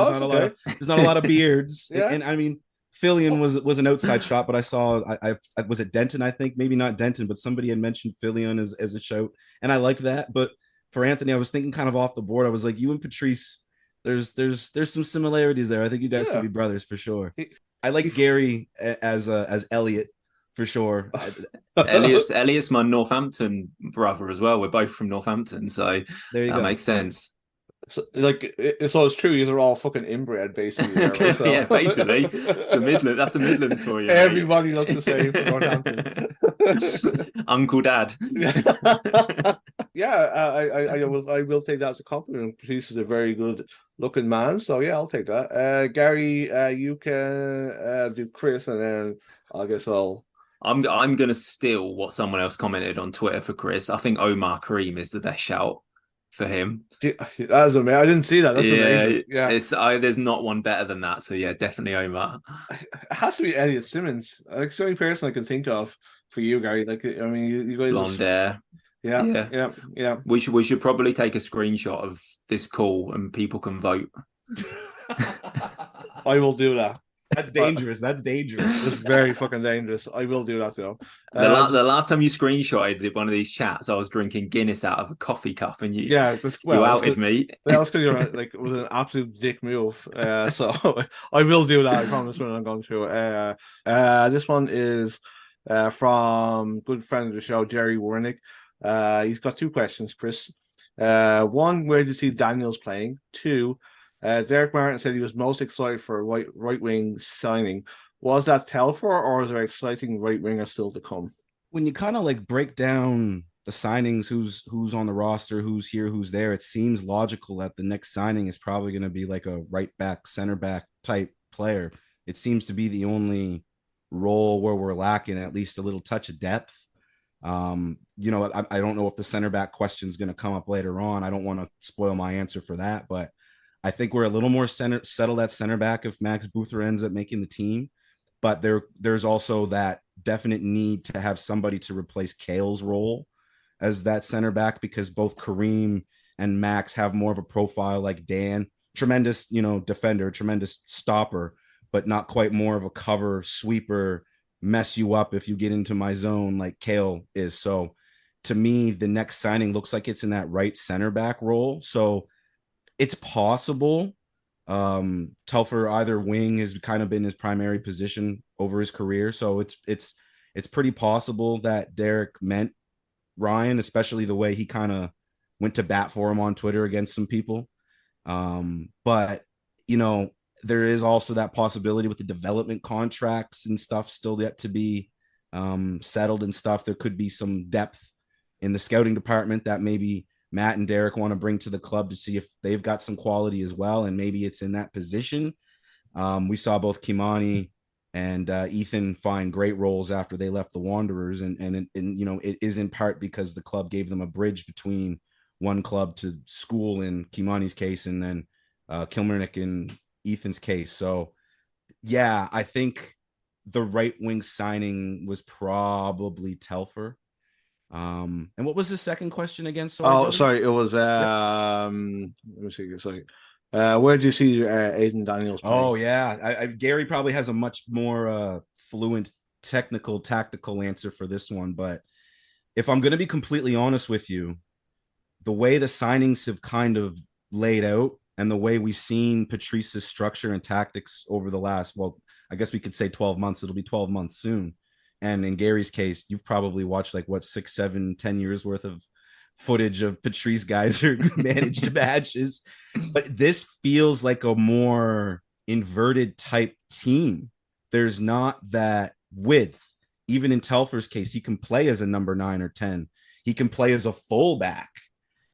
Speaker 4: there's not a lot of beards.
Speaker 2: Yeah.
Speaker 4: And I mean, Fillion was an outside shot, but I saw I was it Denton, I think, maybe not Denton, but somebody had mentioned Fillion as a shout, and I like that. But for Anthony, I was thinking kind of off the board. I was like, you and Patrice, there's some similarities there. I think you guys could be brothers for sure. I like Gary as Elliot for sure.
Speaker 3: Elliot's my Northampton brother as well. We're both from Northampton, so
Speaker 4: there you
Speaker 3: that
Speaker 4: go.
Speaker 3: makes sense.
Speaker 2: So, like, so it's true. These are all fucking inbred, basically. There, right? So.
Speaker 3: Yeah, basically, it's a Midland. That's the Midlands for you.
Speaker 2: Everybody looks the same from Northampton.
Speaker 3: Uncle Dad.
Speaker 2: Yeah, I will take that as a compliment. Patrice is a very good looking man, so yeah, I'll take that. Gary, you can do Chris, and then I guess
Speaker 3: I'm gonna steal what someone else commented on Twitter for Chris. I think Omar Kareem is the best shout for him.
Speaker 2: That's amazing. I didn't see that. That's amazing. Yeah,
Speaker 3: there's not one better than that. So yeah, definitely Omar.
Speaker 2: It has to be Elliot Simmons. Like, it's the only person I can think of for you, Gary. Like, I mean, you guys
Speaker 3: blonde hair.
Speaker 2: Yeah.
Speaker 3: We should probably take a screenshot of this call and people can vote.
Speaker 2: I will do that.
Speaker 4: That's dangerous. That's dangerous.
Speaker 2: It's very fucking dangerous. I will do that though.
Speaker 3: The last time you screenshotted one of these chats, I was drinking Guinness out of a coffee cup, and you outed me.
Speaker 2: That's because you're like, it was an absolute dick move. So I will do that. I promise when I'm going through. This one is from good friend of the show, Jerry Warnick. He's got two questions, Chris. One, where do you see Daniels playing? Two, Derek Martin said he was most excited for a right wing signing. Was that Telfer, or is there exciting right winger still to come?
Speaker 4: When you kind of like break down the signings, who's on the roster, who's here, who's there, it seems logical that the next signing is probably going to be like a right back, center back type player. It seems to be the only role where we're lacking at least a little touch of depth. You know, I don't know if the center back question is going to come up later on. I don't want to spoil my answer for that, but I think we're a little more settled at center back if Max Buther ends up making the team. But there's also that definite need to have somebody to replace Kale's role as that center back, because both Kareem and Max have more of a profile like Dan. Tremendous, defender, tremendous stopper, but not quite more of a cover sweeper, mess you up if you get into my zone like Kale is. So to me, the next signing looks like it's in that right center back role. So it's possible. Telfer either wing has kind of been his primary position over his career. So it's pretty possible that Derek meant Ryan, especially the way he kind of went to bat for him on Twitter against some people. But there is also that possibility with the development contracts and stuff still yet to be settled and stuff. There could be some depth in the scouting department that maybe Matt and Derek want to bring to the club to see if they've got some quality as well. And maybe it's in that position. We saw both Kimani and Ethan find great roles after they left the Wanderers. And it is in part because the club gave them a bridge between one club to school in Kimani's case, and then Kilmarnock in Ethan's case. So yeah, I think the right wing signing was probably Telfer. And what was the second question again?
Speaker 2: Sorry, it was let me see. Sorry, where do you see Aiden Daniels playing?
Speaker 4: Oh yeah, Gary probably has a much more fluent technical tactical answer for this one, but if I'm going to be completely honest with you, the way the signings have kind of laid out and the way we've seen Patrice's structure and tactics over the last, well, I guess we could say 12 months. It'll be 12 months soon. And in Gary's case, you've probably watched 6, 7, 10 years worth of footage of Patrice Geyser managed matches. But this feels like a more inverted type team. There's not that width. Even in Telfer's case, he can play as a number 9 or 10. He can play as a fullback.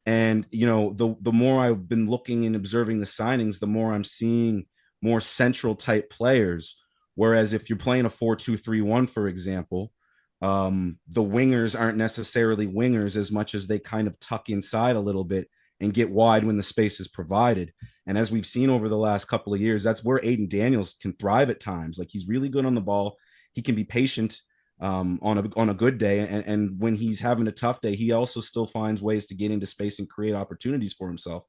Speaker 4: And, the more I've been looking and observing the signings, the more I'm seeing more central type players. Whereas if you're playing a 4-2-3-1, for example, the wingers aren't necessarily wingers as much as they kind of tuck inside a little bit and get wide when the space is provided. And as we've seen over the last couple of years, that's where Aiden Daniels can thrive at times. Like, he's really good on the ball. He can be patient on a good day. And when he's having a tough day, he also still finds ways to get into space and create opportunities for himself.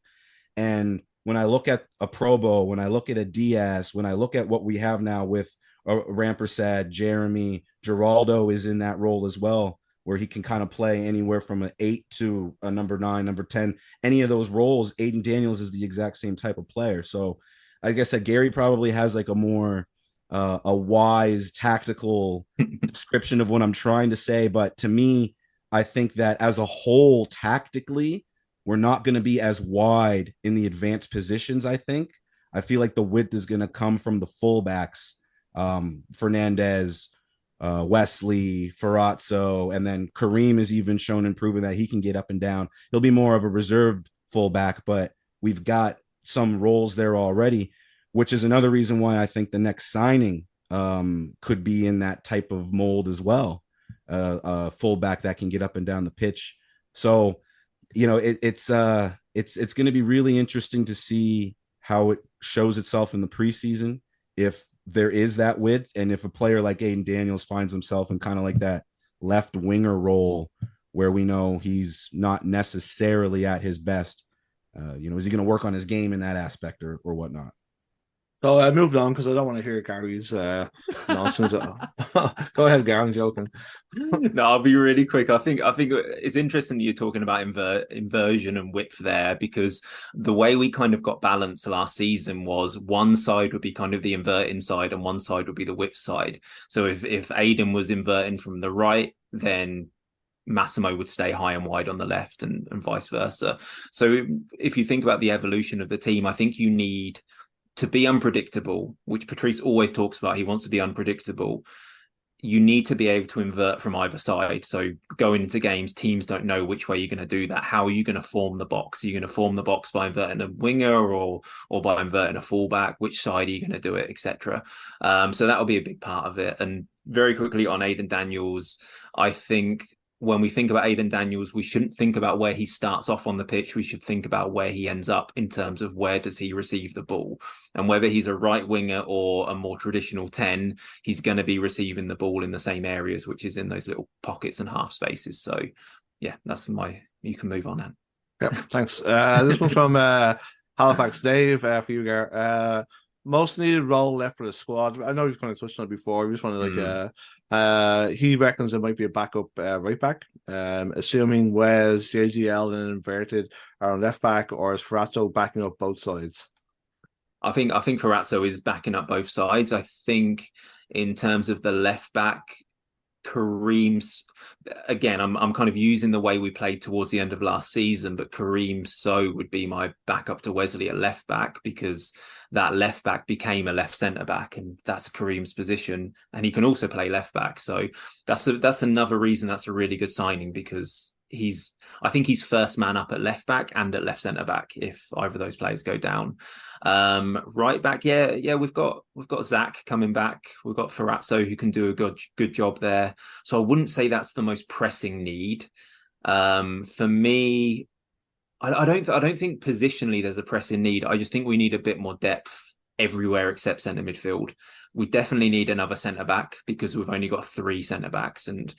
Speaker 4: And when I look at a Probo, when I look at a Diaz, when I look at what we have now with Rampersad, Jeremy, Geraldo is in that role as well. where he can kind of play anywhere from an 8 to a number 9, number 10. Any of those roles, Aiden Daniels is the exact same type of player. So like I said, Gary probably has like a more a wise tactical description of what I'm trying to say. But to me, I think that as a whole, tactically, we're not going to be as wide in the advanced positions. I feel like the width is going to come from the fullbacks, Fernandez, Wesley, Ferrazzo, and then Kareem has even shown and proven that he can get up and down. He'll be more of a reserved fullback, but we've got some roles there already, which is another reason why I think the next signing could be in that type of mold as well. A fullback that can get up and down the pitch. So, you know, it's going to be really interesting to see how it shows itself in the preseason, if there is that width, and if a player like Aiden Daniels finds himself in kind of like that left winger role where we know he's not necessarily at his best. You know, is he going to work on his game in that aspect or whatnot?
Speaker 2: So I moved on because I don't want to hear Gary's nonsense. Go ahead, Gary. I'm joking.
Speaker 3: No, I'll be really quick. I think it's interesting that you're talking about inversion and width there, because the way we kind of got balance last season was one side would be kind of the inverting side and one side would be the width side. So if Aiden was inverting from the right, then Massimo would stay high and wide on the left, and vice versa. So if you think about the evolution of the team, I think you need to be unpredictable, which Patrice always talks about. He wants to be unpredictable. You need to be able to invert from either side. So going into games, teams don't know which way you're going to do that. How are you going to form the box? Are you going to form the box by inverting a winger or by inverting a fullback? Which side are you going to do it, etc. So that'll be a big part of it. And very quickly on Aiden Daniels, I think when we think about Aiden Daniels, we shouldn't think about where he starts off on the pitch. We should think about where he ends up in terms of where does he receive the ball. And whether he's a right winger or a more traditional 10, he's going to be receiving the ball in the same areas, which is in those little pockets and half spaces. So, yeah, you can move on now.
Speaker 2: Yep, thanks. This one's from Halifax Dave for you, Gar. Most needed role left for the squad. I know you've kind of touched on it before. We just want to he reckons it might be a backup right back. Assuming Wes, JGL, and Inverted are on left back, or is Ferrazzo backing up both sides?
Speaker 3: I think Ferrazzo is backing up both sides. I think in terms of the left back, Kareem's, again, I'm kind of using the way we played towards the end of last season, but Kareem So would be my backup to Wesley at left back, because that left back became a left centre back, and that's Kareem's position, and he can also play left back. So that's another reason that's a really good signing, because I think he's first man up at left back and at left centre back if either of those players go down. Right back, yeah, we've got Zach coming back. We've got Ferrazzo who can do a good job there. So I wouldn't say that's the most pressing need. For me, I don't think positionally there's a pressing need. I just think we need a bit more depth everywhere except centre midfield. We definitely need another centre back, because we've only got 3 centre backs, and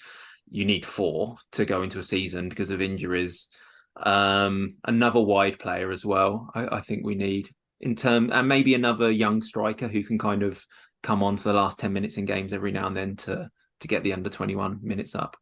Speaker 3: you need 4 to go into a season because of injuries. Another wide player as well. I think we need and maybe another young striker who can kind of come on for the last 10 minutes in games every now and then to get the under 21 minutes up.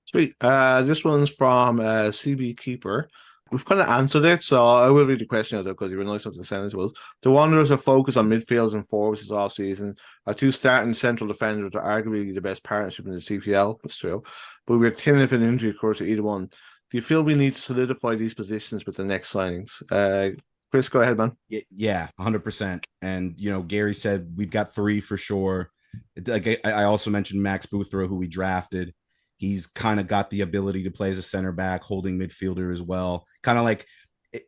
Speaker 2: Sweet. This one's from CB Keeper. We've kind of answered it, so I will read the question out there because you were nice enough to send it to us. The Wanderers have focused on midfields and forwards this offseason. Our 2 starting central defenders are arguably the best partnership in the CPL. That's true. But we're thin if an injury occurs to either one. Do you feel we need to solidify these positions with the next signings? Chris, go ahead, man.
Speaker 4: Yeah, 100%. And, you know, Gary said we've got 3 for sure. I also mentioned Max Boothrow, who we drafted. He's kind of got the ability to play as a center back, holding midfielder as well. Kind of like,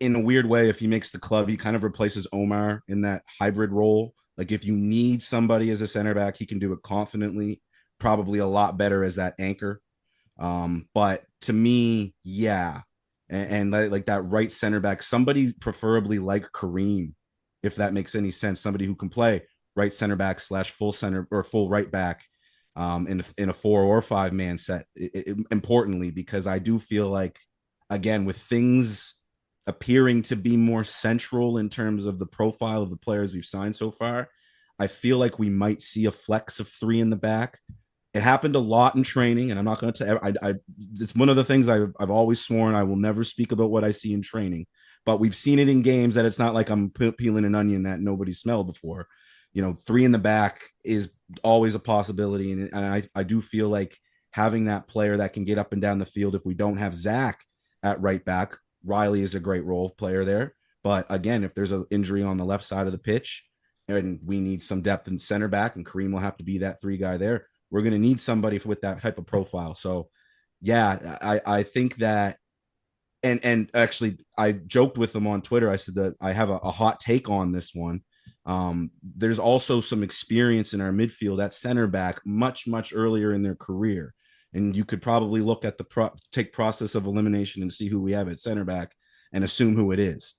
Speaker 4: in a weird way, if he makes the club, he kind of replaces Omar in that hybrid role. Like, if you need somebody as a center back, he can do it confidently, probably a lot better as that anchor. But to me, yeah. And like that right center back, somebody preferably like Kareem, if that makes any sense, somebody who can play right center back / full center or full right back in a 4 or 5 man set, importantly, because I do feel like, again, with things appearing to be more central in terms of the profile of the players we've signed so far, I feel like we might see a flex of 3 in the back. It happened a lot in training, and I'm not going to. It's one of the things I've always sworn I will never speak about what I see in training. But we've seen it in games that it's not like I'm peeling an onion that nobody smelled before. You know, 3 in the back is always a possibility, and I do feel like having that player that can get up and down the field. If we don't have Zach at right back, Riley is a great role player there. But again, if there's an injury on the left side of the pitch and we need some depth in center back, and Kareem will have to be that 3 guy there, we're going to need somebody with that type of profile. So, yeah, I think that, and actually, I joked with them on Twitter. I said that I have a hot take on this one. There's also some experience in our midfield at center back much earlier in their career. And you could probably look at the process of elimination and see who we have at center back and assume who it is.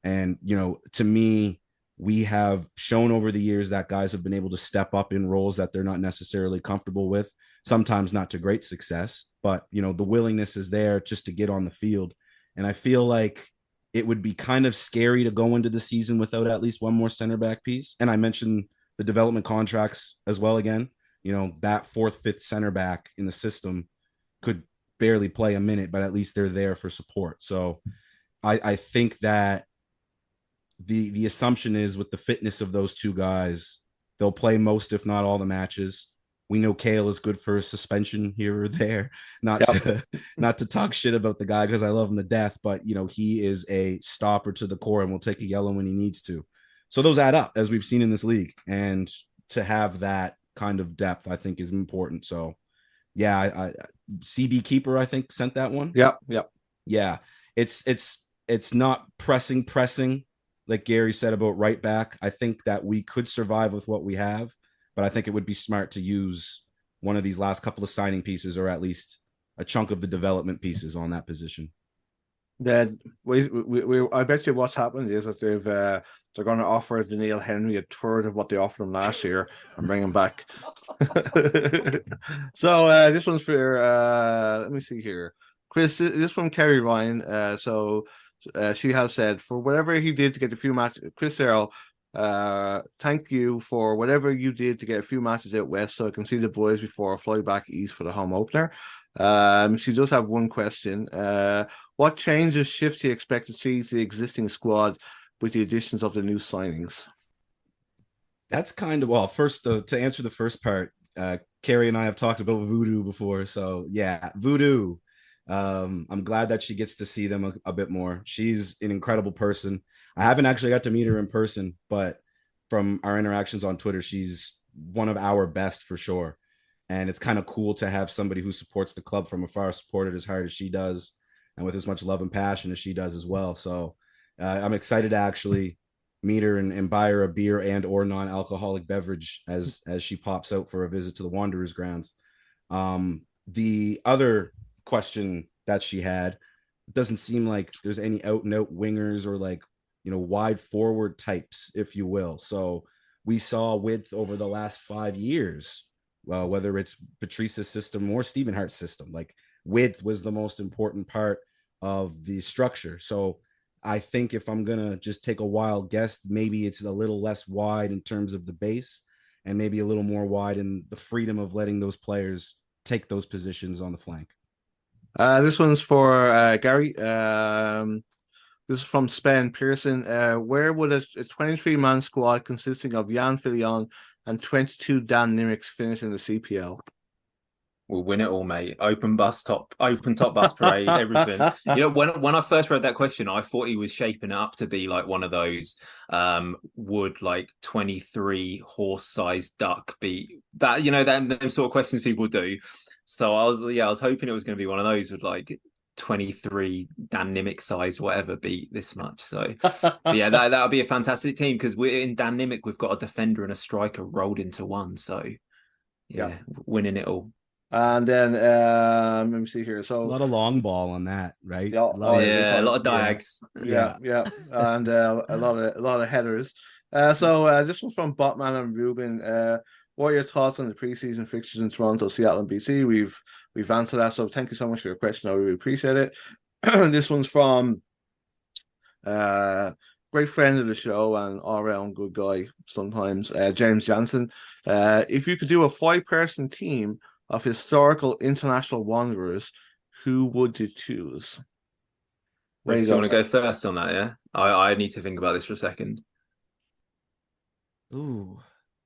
Speaker 4: And, you know, to me, we have shown over the years that guys have been able to step up in roles that they're not necessarily comfortable with, sometimes not to great success, but, you know, the willingness is there just to get on the field. And I feel like it would be kind of scary to go into the season without at least one more center back piece. And I mentioned the development contracts as well again. You know, that 4th, 5th center back in the system could barely play a minute, but at least they're there for support. So I think that the assumption is with the fitness of those 2 guys, they'll play most, if not all, the matches. We know Kale is good for a suspension here or there. Not to talk shit about the guy because I love him to death, but, you know, he is a stopper to the core and will take a yellow when he needs to. So those add up, as we've seen in this league, and to have that kind of depth, I think, is important. So, yeah, I CB Keeper, I think, sent that one. Yeah. It's not pressing like Gary said about right back. I think that we could survive with what we have, but I think it would be smart to use one of these last couple of signing pieces, or at least a chunk of the development pieces on that position.
Speaker 2: That I bet you what's happened is that they're going to offer Triston Henry a third of what they offered him last year and bring him back. So this one's for let me see here, Chris. This from Kerry Ryan. She has said, for whatever he did to get a few matches, Chris Earl, thank you for whatever you did to get a few matches out west so I can see the boys before I fly back east for the home opener. She does have one question. What changes, shifts do you expect to see to the existing squad with the additions of the new signings?
Speaker 4: That's kind of, well, first, to answer the first part, Carrie and I have talked about Voodoo before. So, yeah, Voodoo. I'm glad that she gets to see them a bit more. She's an incredible person. I haven't actually got to meet her in person, but from our interactions on Twitter, she's one of our best for sure. And it's kind of cool to have somebody who supports the club from afar, support it as hard as she does, and with as much love and passion as she does as well. So I'm excited to actually meet her and buy her a beer and or non-alcoholic beverage as she pops out for a visit to the Wanderers grounds. The other question that she had, it doesn't seem like there's any out and out wingers or, like, you know, wide forward types, if you will. So we saw width over the last 5 years, whether it's Patrice's system or Stephen Hart's system, like width was the most important part of the structure. So I think if I'm going to just take a wild guess, maybe it's a little less wide in terms of the base and maybe a little more wide in the freedom of letting those players take those positions on the flank.
Speaker 2: This one's for Gary. This is from Spen Pearson. Where would a 23-man squad consisting of Jan Fillion and 22 Dan Nimmicks finish in the CPL?
Speaker 3: We'll win it all, mate. Open top bus parade, everything. You know, when I first read that question, I thought he was shaping it up to be like one of those would like 23 horse-sized duck beat that, you know, them sort of questions people do. So I was hoping it was going to be one of those with like 23 Dan Nimmick size whatever beat this much. So yeah, that would be a fantastic team because we're in Dan Nimmick, we've got a defender and a striker rolled into one. So yeah. Winning it all.
Speaker 2: And then let me see here. So
Speaker 4: a lot of long ball on that, right?
Speaker 2: Yeah,
Speaker 3: a lot of diags.
Speaker 2: Yeah. And a lot of headers. So this one's from Botman and Ruben. What are your thoughts on the preseason fixtures in Toronto, Seattle, and BC? We've answered that, so thank you so much for your question. I really appreciate it. This one's from great friend of the show and all-around good guy sometimes, James Jansen. If you could do a 5-person team, of historical international wanderers, who would you choose?
Speaker 3: Chris, do you want to go first on that? Yeah, I need to think about this for a second.
Speaker 4: Ooh,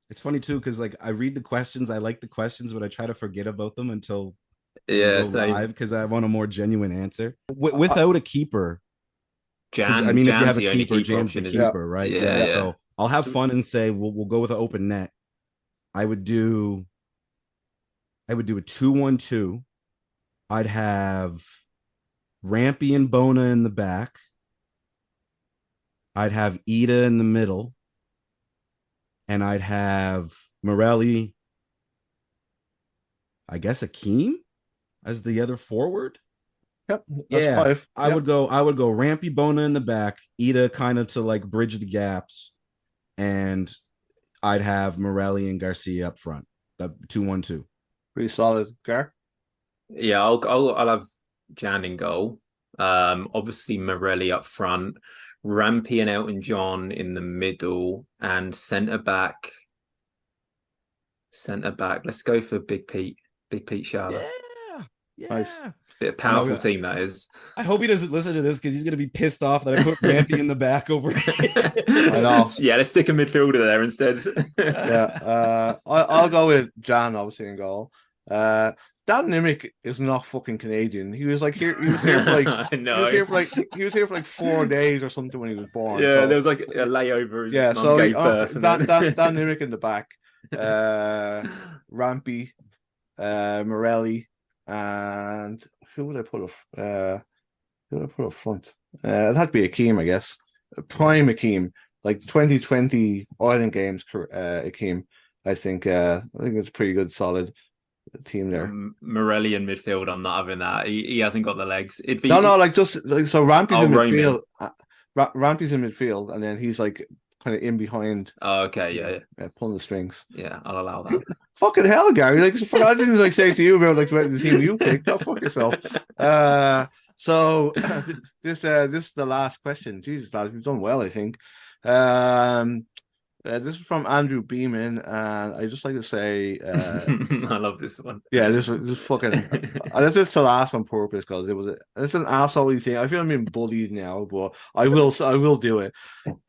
Speaker 4: it's funny too because like I read the questions, I like the questions, but I try to forget about them until we
Speaker 3: Yeah,
Speaker 4: go
Speaker 3: same.
Speaker 4: live because I want a more genuine answer. Without a keeper, because I mean, if you have
Speaker 3: Jan's
Speaker 4: a
Speaker 3: the only
Speaker 4: keeper,
Speaker 3: keeper
Speaker 4: Jan's the
Speaker 3: option, isn't it?
Speaker 4: keeper, right?
Speaker 3: Yeah,
Speaker 4: Yeah.
Speaker 3: yeah.
Speaker 4: So I'll have fun and say we'll go with an open net. I would do a 2-1-2. I'd have Rampy and Bona in the back. I'd have Ida in the middle. And I'd have Morelli, I guess Akeem as the other forward.
Speaker 2: Yep, that's five.
Speaker 4: I would go Rampy Bona in the back, Ida kind of to like bridge the gaps, and I'd have Morelli and Garcia up front. The 2-1-2.
Speaker 2: Pretty solid, Gar.
Speaker 3: Yeah, I'll have Jan in goal. Obviously Morelli up front, Rampy and Elton John in the middle, and centre back. Let's go for Big Pete. Big Pete Shala.
Speaker 4: Yeah.
Speaker 2: Nice.
Speaker 3: Bit of powerful team that is.
Speaker 4: I hope he doesn't listen to this because he's gonna be pissed off that I put Rampy in the back over.
Speaker 2: I know.
Speaker 3: Yeah, let's stick a midfielder there instead.
Speaker 2: Yeah. I'll go with Jan, obviously, in goal. Dan Nimick is not fucking Canadian. He was here. He was here for like. He was here for like 4 days or something when he was born.
Speaker 3: Yeah,
Speaker 2: so,
Speaker 3: there was like a layover.
Speaker 2: Yeah,
Speaker 3: Mum
Speaker 2: so
Speaker 3: gave birth
Speaker 2: Dan Nimick in the back, Rampy, Morelli, and who would I put up front? It had to be Akeem, I guess. Prime Akeem, like 2020 Ireland Games. Akeem, I think it's a pretty good, solid team there.
Speaker 3: Morelli in midfield, I'm not having that. He hasn't got the legs. It'd be
Speaker 2: so Rampy's in midfield.
Speaker 3: Roman.
Speaker 2: Rampy's in midfield, and then he's like kind of in behind.
Speaker 3: Oh, okay, yeah.
Speaker 2: Pulling the strings.
Speaker 3: Yeah, I'll allow that.
Speaker 2: Fucking hell, Gary! Like, I didn't say to you about the team you picked. Go fuck yourself. So this is the last question. Jesus, lads, we've done well, I think. This is from Andrew Beeman, and I just like to say,
Speaker 3: I love this one.
Speaker 2: Yeah, this fucking. This is the last on purpose because it's an asshole thing. I feel I'm being bullied now, but I will do it.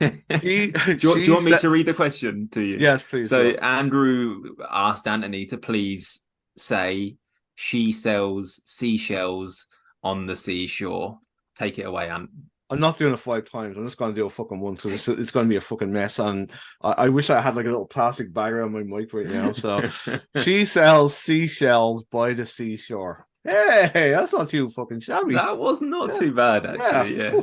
Speaker 3: Do you want me to read the question to you?
Speaker 2: Yes, please.
Speaker 3: So Andrew asked Anthony to please say she sells seashells on the seashore. Take it away, Ant.
Speaker 2: I'm not doing it 5 times. I'm just going to do a fucking one because it's going to be a fucking mess. And I wish I had like a little plastic bag around my mic right now. So she sells seashells by the seashore. Hey, that's not too fucking shabby.
Speaker 3: That was not too bad, actually. Yeah.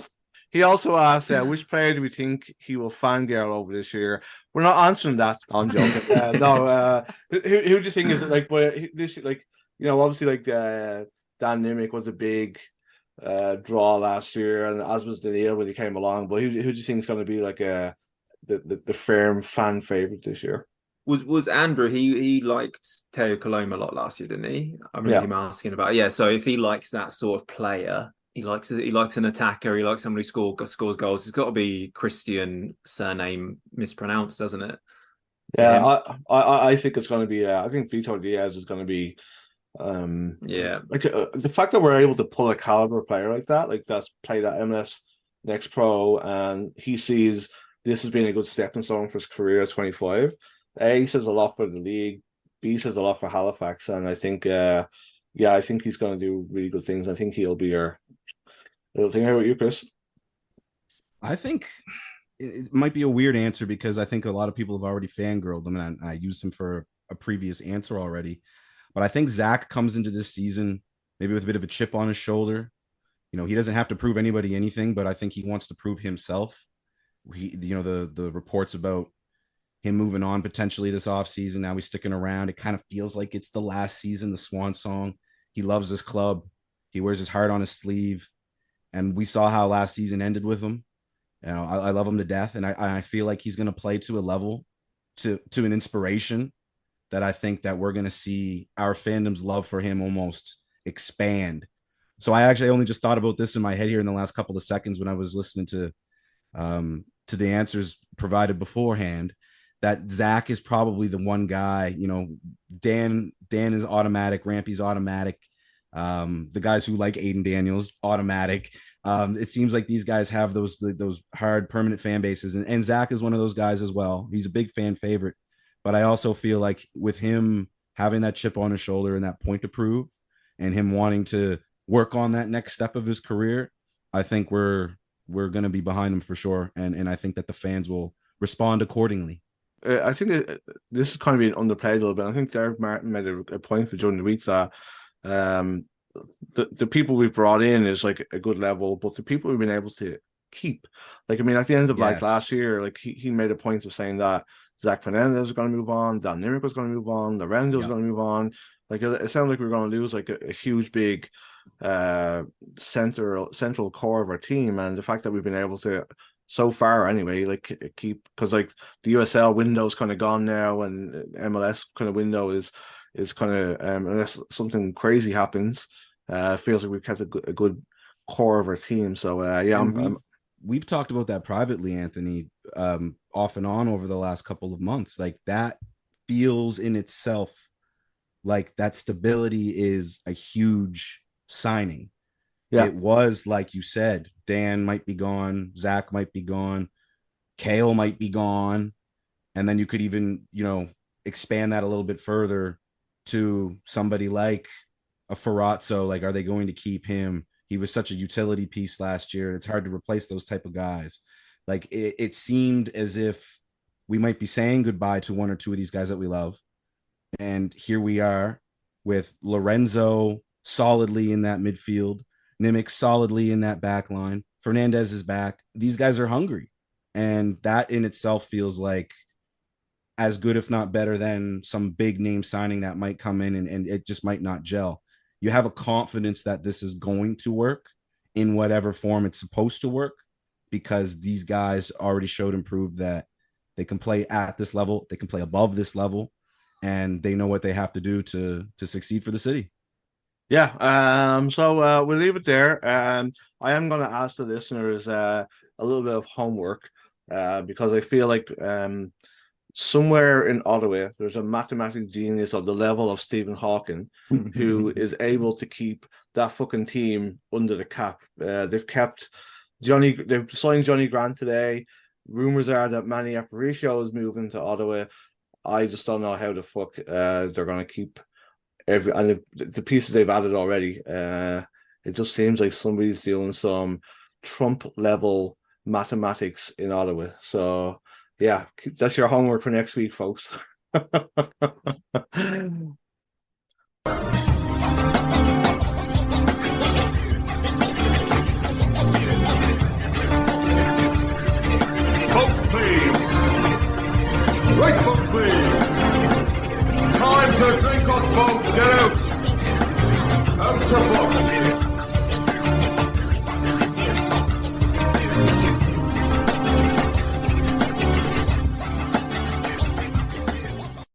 Speaker 2: He also asked, which player do we think he will fangirl over this year? We're not answering that. I'm joking. No, who do you think is it like? This like obviously like Dan Nimick was a big draw last year, and as was Daniil when he came along. But who do you think is going to be like the firm fan favorite this year?
Speaker 3: Was Andrew? He liked Teo Coloma a lot last year, didn't he? I remember him asking about. Yeah, so if he likes that sort of player, he likes an attacker. He likes somebody who scores goals. It's got to be Christian, surname mispronounced, doesn't it?
Speaker 2: Yeah, I think it's going to be. I think Vitor Diaz is going to be. Like the fact that we're able to pull a caliber player like that, like that's played at MLS Next Pro, and he sees this as being a good stepping stone for his career at 25. A, says a lot for the league. B, says a lot for Halifax, and I think, I think he's going to do really good things. I think he'll be your little thing. How about you, Chris?
Speaker 4: I think it might be a weird answer because I think a lot of people have already fangirled him, and I used him for a previous answer already. But I think Zach comes into this season maybe with a bit of a chip on his shoulder. He doesn't have to prove anybody anything, but I think he wants to prove himself. The reports about him moving on potentially this offseason, now he's sticking around. It kind of feels like it's the last season, the swan song. He loves this club. He wears his heart on his sleeve. And we saw how last season ended with him. I love him to death. And I feel like he's going to play to a level, to an inspiration that I think that we're going to see our fandom's love for him almost expand. So I actually only just thought about this in my head here in the last couple of seconds when I was listening to the answers provided beforehand, that Zach is probably the one guy. You know, Dan is automatic, Rampy's automatic. The guys who like Aiden Daniels, automatic. It seems like these guys have those hard permanent fan bases, and Zach is one of those guys as well. He's a big fan favorite, but I also feel like with him having that chip on his shoulder and that point to prove, and him wanting to work on that next step of his career, I think we're going to be behind him for sure, and I think that the fans will respond accordingly.
Speaker 2: I think this is kind of being underplayed a little bit. I think Derek Martin made a point during the week that the people we've brought in is like a good level, but the people we've been able to keep, like, I mean, at the end of like last year, like he made a point of saying that Zach Fernandez was going to move on, Dan Nimmick was going to move on, Lorenzo was going to move on. Like, it sounded like we were going to lose like a huge big central core of our team, and the fact that we've been able to, so far anyway, like keep, because like the USL window's kind of gone now, and MLS kind of window is kind of unless something crazy happens, feels like we've kept a good core of our team. So
Speaker 4: we've talked about that privately, Anthony, off and on over the last couple of months. Like, that feels in itself like that stability is a huge signing. Yeah, it was, like you said, Dan might be gone, Zach might be gone, Kale might be gone, and then you could even, you know, expand that a little bit further to somebody like a Ferrazzo. Like, are they going to keep him? He was such a utility piece last year. It's hard to replace those type of guys. Like, it seemed as if we might be saying goodbye to one or two of these guys that we love. And here we are with Lorenzo solidly in that midfield, Nimmick solidly in that back line. Fernandez is back. These guys are hungry. And that in itself feels like as good, if not better, than some big name signing that might come in and it just might not gel. You have a confidence that this is going to work in whatever form it's supposed to work, because these guys already showed and proved that they can play at this level, they can play above this level, and they know what they have to do to succeed for the city.
Speaker 2: Yeah. So we'll leave it there. I am going to ask the listeners a little bit of homework, because I feel like somewhere in Ottawa, there's a mathematical genius of the level of Stephen Hawking who is able to keep that fucking team under the cap. They've signed Johnny Grant today. Rumors are that Manny Aparicio is moving to Ottawa. I just don't know how the fuck they're going to keep the pieces they've added already. It just seems like somebody's doing some Trump level mathematics in Ottawa. So yeah, that's your homework for next week, folks.
Speaker 1: Folks, please. Right foot, please. Time to drink on, folks. Get out. Out to box.